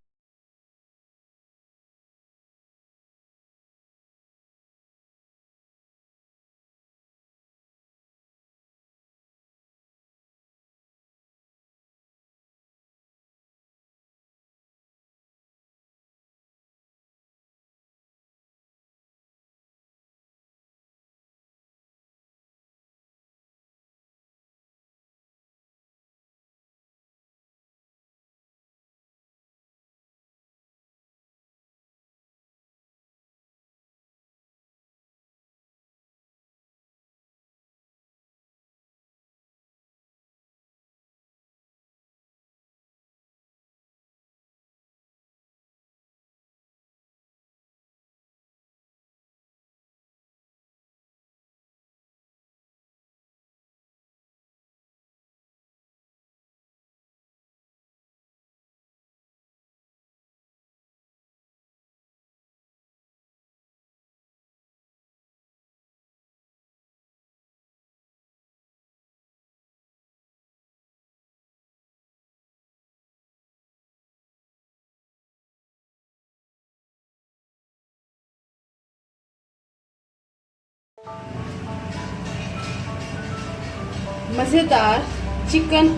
मज़ेदार चिकन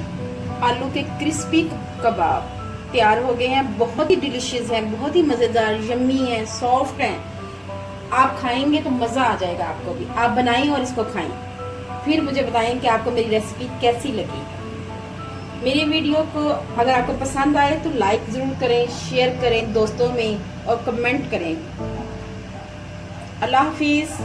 आलू के क्रिस्पी कबाब तैयार हो गए हैं। बहुत ही डिलीशियस हैं, बहुत ही मज़ेदार, यम्मी हैं, सॉफ्ट हैं। आप खाएंगे तो मज़ा आ जाएगा आपको भी। आप बनाएं और इसको खाएं, फिर मुझे बताएं कि आपको मेरी रेसिपी कैसी लगी। मेरी वीडियो को अगर आपको पसंद आए तो लाइक ज़रूर करें, शेयर करें दोस्तों में और कमेंट करें। अल्लाह हाफिज़।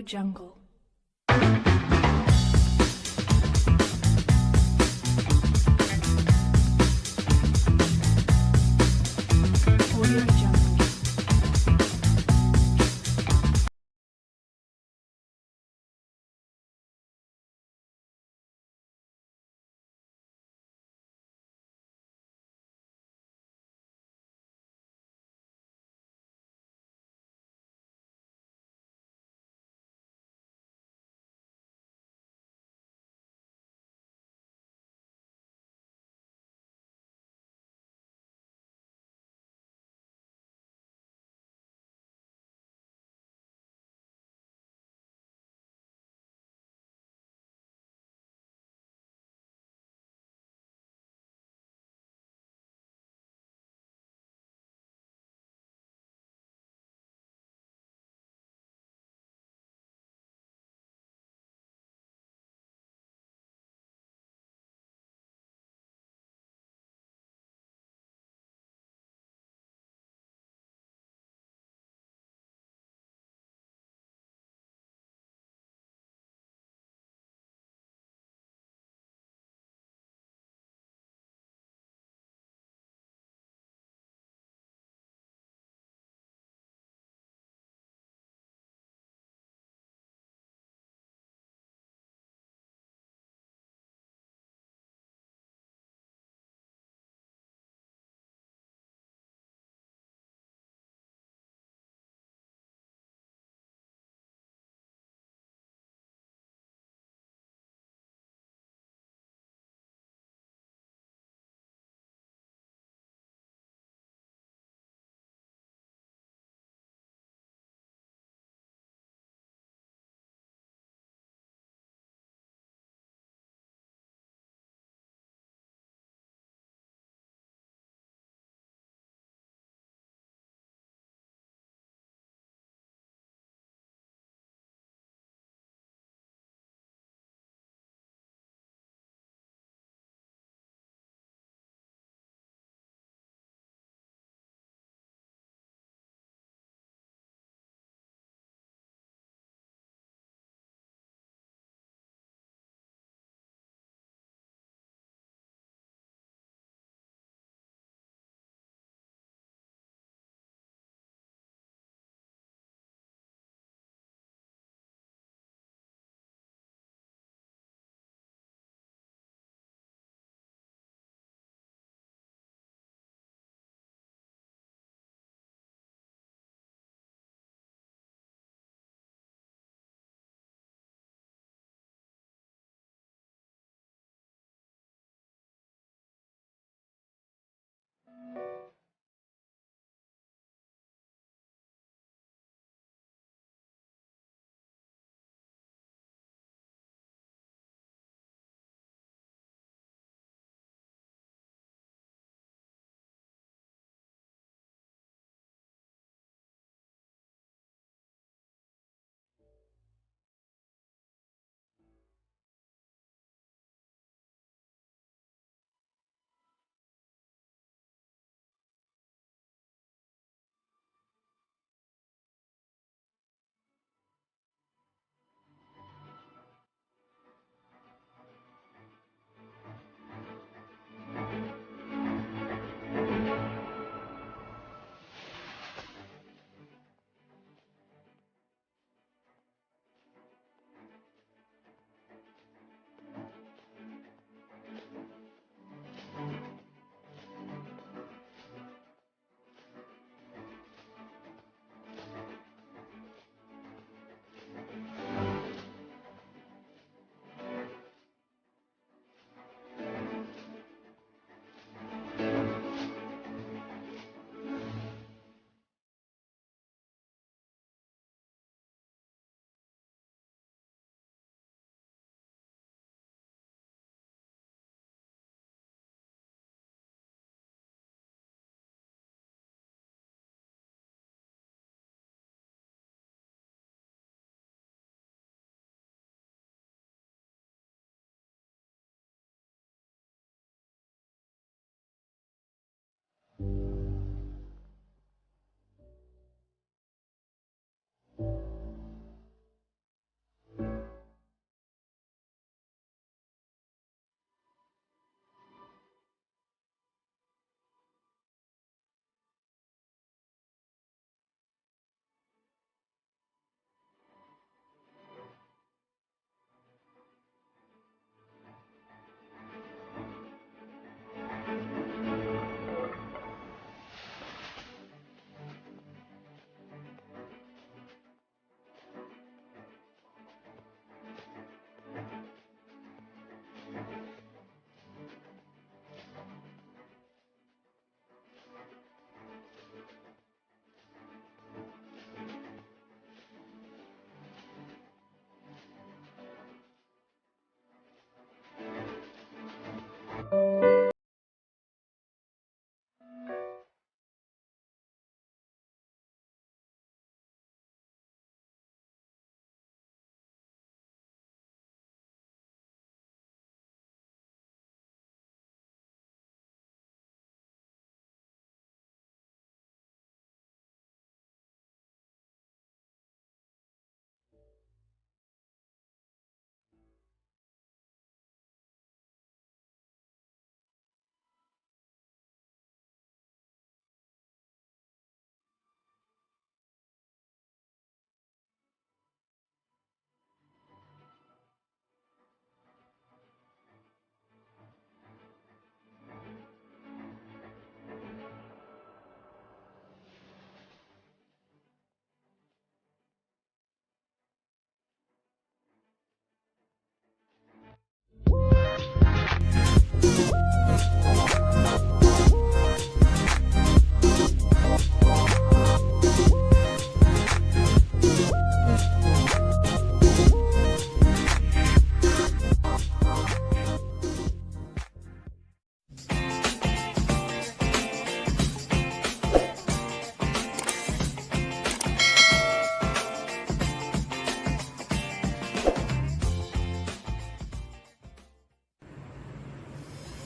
Jungle.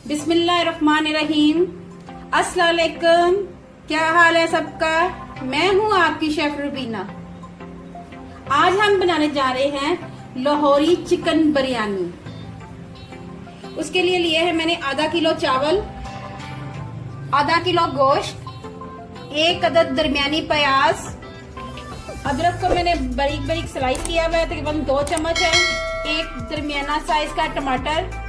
बिस्मिल्लाहिर्रहमानिर्रहीम। अस्सलाम वालेकुम। क्या हाल है सबका? मैं हूँ आपकी शेफ रुबीना। आज हम बनाने जा रहे हैं लाहौरी चिकन बिरयानी। उसके लिए लिए है मैंने आधा किलो चावल, आधा किलो गोश्त, एक अदद दरमियानी प्याज, अदरक को मैंने बारीक बारीक स्लाइस किया हुआ है तकरीबन 2 चम्मच है, एक दरमियाना साइज का टमाटर,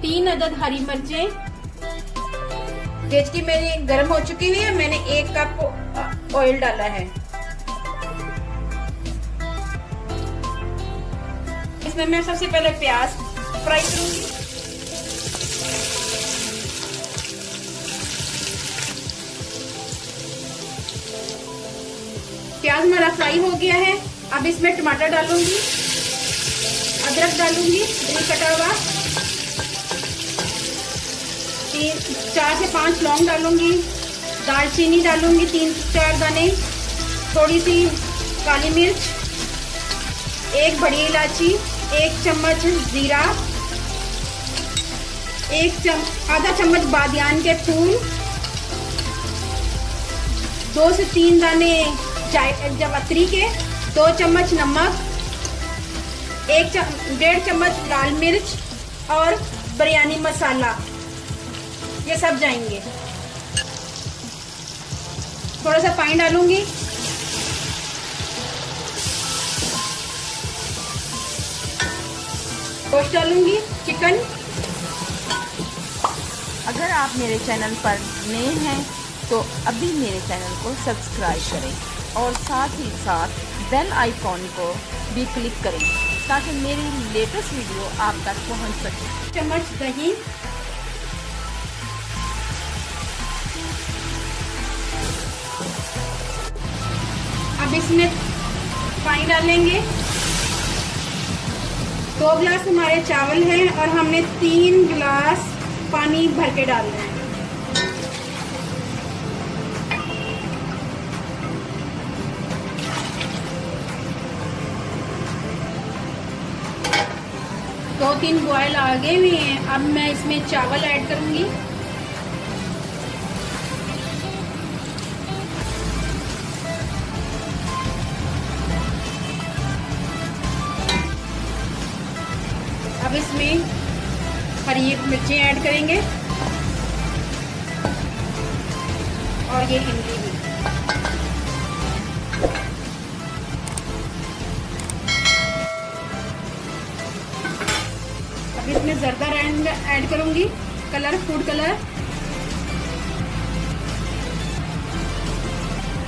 3 अदद हरी मिर्चें। डेचकी मेरी गर्म हो चुकी हुई है, मैंने 1 कप ऑयल डाला है। इसमें मैं सबसे पहले प्याज फ्राई करूंगी। प्याज हमारा फ्राई हो गया है। अब इसमें टमाटर डालूंगी, अदरक डालूंगी बारीक कटा हुआ, 4 से 5 लौंग डालूंगी, दालचीनी डालूंगी 3-4 दाने, थोड़ी सी काली मिर्च, 1 बड़ी इलायची, 1 चम्मच जीरा, आधा चम्मच बादियान के फूल, 2 से 3 दाने जावित्री के, 2 चम्मच नमक, 1.5 चम्मच लाल मिर्च और बिरयानी मसाला, ये सब जाएंगे। थोड़ा सा पानी डालूंगी, गोश्त डालूंगी, चिकन। अगर आप मेरे चैनल पर नए हैं तो अभी मेरे चैनल को सब्सक्राइब करें और साथ ही साथ बेल आइकॉन को भी क्लिक करें ताकि मेरी लेटेस्ट वीडियो आप तक पहुंच सके। चम्मच दही, अब इसमें पानी डालेंगे। 2 गिलास हमारे चावल हैं और हमने 3 गिलास पानी भर के डालना है। दो 3 बॉयल आ गए हुए हैं। अब मैं इसमें चावल ऐड करूंगी। अब इसमें हरी मिर्चें ऐड करेंगे और ये इमली भी। अब इसमें जर्दा रंग ऐड करूंगी, कलर, फूड कलर,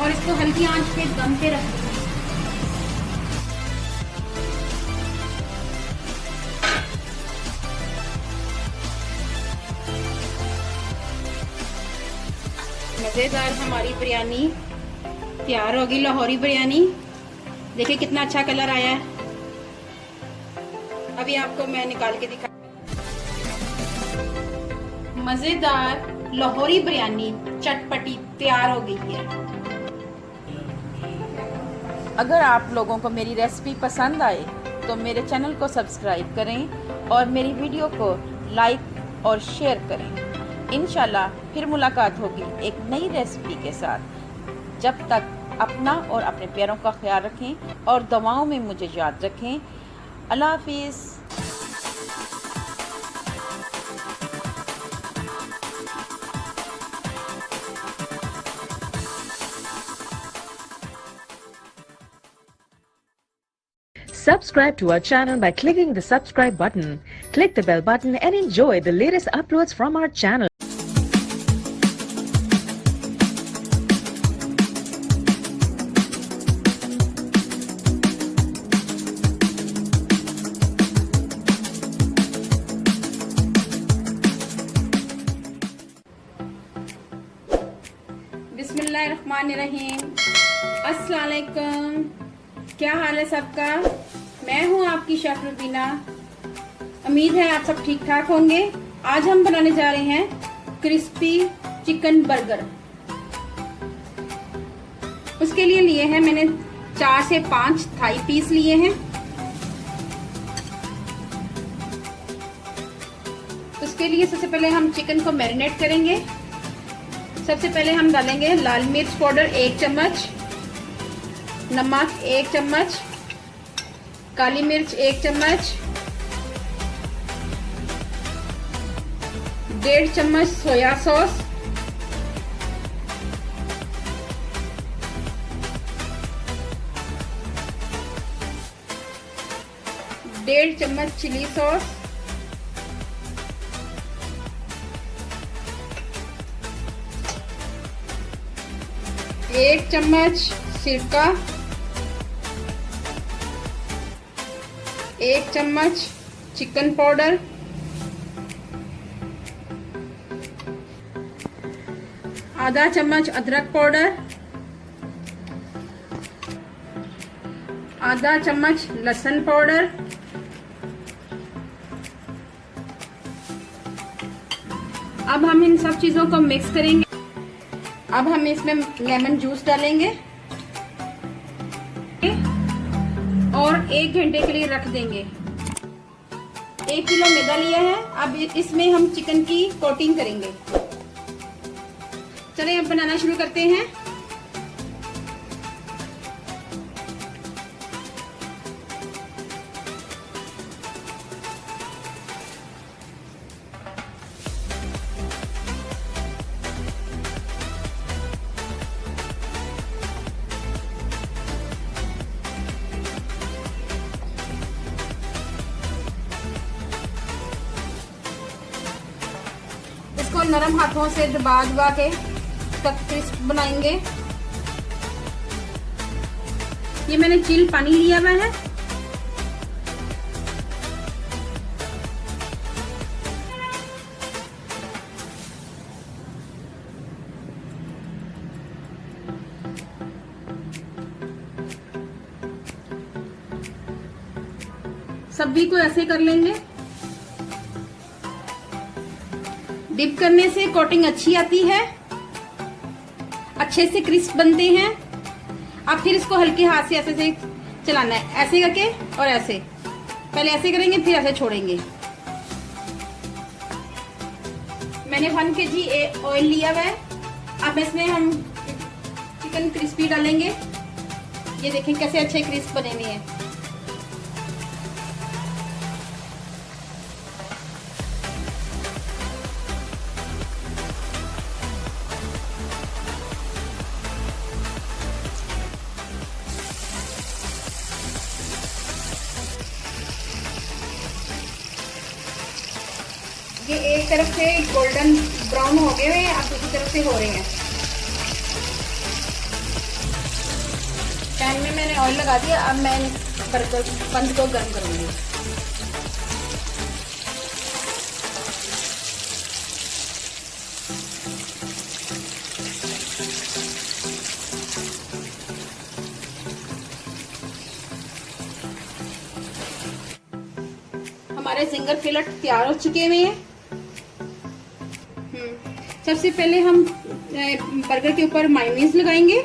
और इसको हल्की आंच पे दम पे रख दूंगी। मजेदार हमारी बिरयानी तैयार होगी, लाहौरी बिरयानी। देखिए कितना अच्छा कलर आया है। अभी आपको मैं निकाल के दिखा। मजेदार लाहौरी बिरयानी चटपटी तैयार हो गई है। अगर आप लोगों को मेरी रेसिपी पसंद आए तो मेरे चैनल को सब्सक्राइब करें और मेरी वीडियो को लाइक और शेयर करें। इंशाल्लाह फिर मुलाकात होगी एक नई रेसिपी के साथ। जब तक अपना और अपने प्यारों का ख्याल रखें और दुआओं में मुझे याद रखें। अल्लाह हाफिज़। Subscribe to our channel by clicking the subscribe button. Click the bell button and enjoy the latest uploads from our channel. बिस्मिल्लाहिर्रहमानिर्रहीम। अस्सलाम वालेकुम। क्या हाल है सबका? मैं हूँ आपकी शेफ रुबीना। उम्मीद है आप सब ठीक ठाक होंगे। आज हम बनाने जा रहे हैं क्रिस्पी चिकन बर्गर। उसके लिए हैं मैंने 4 से 5 थाई पीस लिए हैं। उसके लिए सबसे पहले हम चिकन को मैरिनेट करेंगे। सबसे पहले हम डालेंगे लाल मिर्च पाउडर 1 चम्मच, नमक 1 चम्मच, काली मिर्च 1 चम्मच, 1.5 चम्मच सोया सॉस, डेढ़ चम्मच चिली सॉस, 1 चम्मच सिरका, 1 चम्मच चिकन पाउडर, आधा चम्मच अदरक पाउडर, आधा चम्मच लहसुन पाउडर, अब हम इन सब चीजों को मिक्स करेंगे। अब हम इसमें लेमन जूस डालेंगे और 1 घंटे के लिए रख देंगे। 1 किलो मैदा लिया है। अब इसमें हम चिकन की कोटिंग करेंगे। चलिए अब बनाना शुरू करते हैं। इसको नरम हाथों से दबा के तक क्रिस्प बनाएंगे। ये मैंने चिल पानी लिया हुआ है। सभी को ऐसे कर लेंगे। डिप करने से कोटिंग अच्छी आती है, अच्छे से क्रिस्प बनते हैं। अब फिर इसको हल्के हाथ से ऐसे से चलाना है, ऐसे करके और ऐसे। पहले ऐसे करेंगे फिर ऐसे छोड़ेंगे। मैंने 1 kg ऑयल लिया हुआ है। अब इसमें हम चिकन क्रिस्पी डालेंगे। ये देखें कैसे अच्छे क्रिस्प बने हुए हैं। ये एक तरफ से गोल्डन ब्राउन हो गए हुए, अब दूसरी तरफ से हो रहे हैं। पैन में मैंने ऑयल लगा दिया, अब मैं बर्गर बंद को गर्म करूंगी। हमारे जिंगर फिलेट तैयार हो चुके हुए हैं। सबसे पहले हम बर्गर के ऊपर मायोनीज लगाएंगे।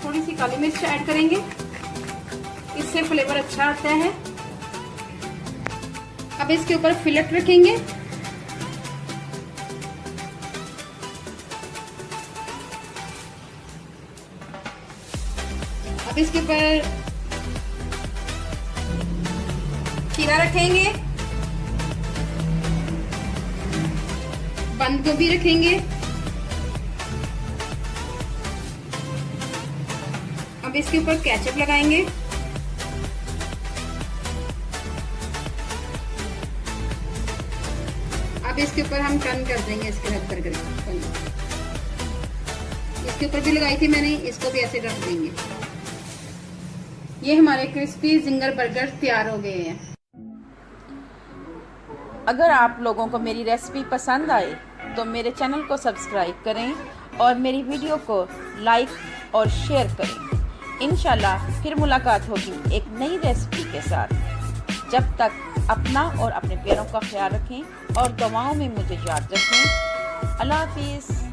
थोड़ी सी काली मिर्च ऐड करेंगे, इससे फ्लेवर अच्छा आता है। अब इसके ऊपर फिलेट रखेंगे। अब इसके ऊपर खीरा रखेंगे, बंद गोभी रखेंगे। अब इसके ऊपर केचप लगाएंगे। अब इसके ऊपर हम टर्न कर देंगे इसके साथ बर्गर। इसके ऊपर भी लगाई थी मैंने, इसको भी ऐसे रख देंगे। ये हमारे क्रिस्पी जिंगर बर्गर तैयार हो गए हैं। अगर आप लोगों को मेरी रेसिपी पसंद आए तो मेरे चैनल को सब्सक्राइब करें और मेरी वीडियो को लाइक और शेयर करें। इंशाल्लाह फिर मुलाकात होगी एक नई रेसिपी के साथ। जब तक अपना और अपने प्यारों का ख्याल रखें और दुआओं में मुझे याद रखें। अल्लाह हाफिज़।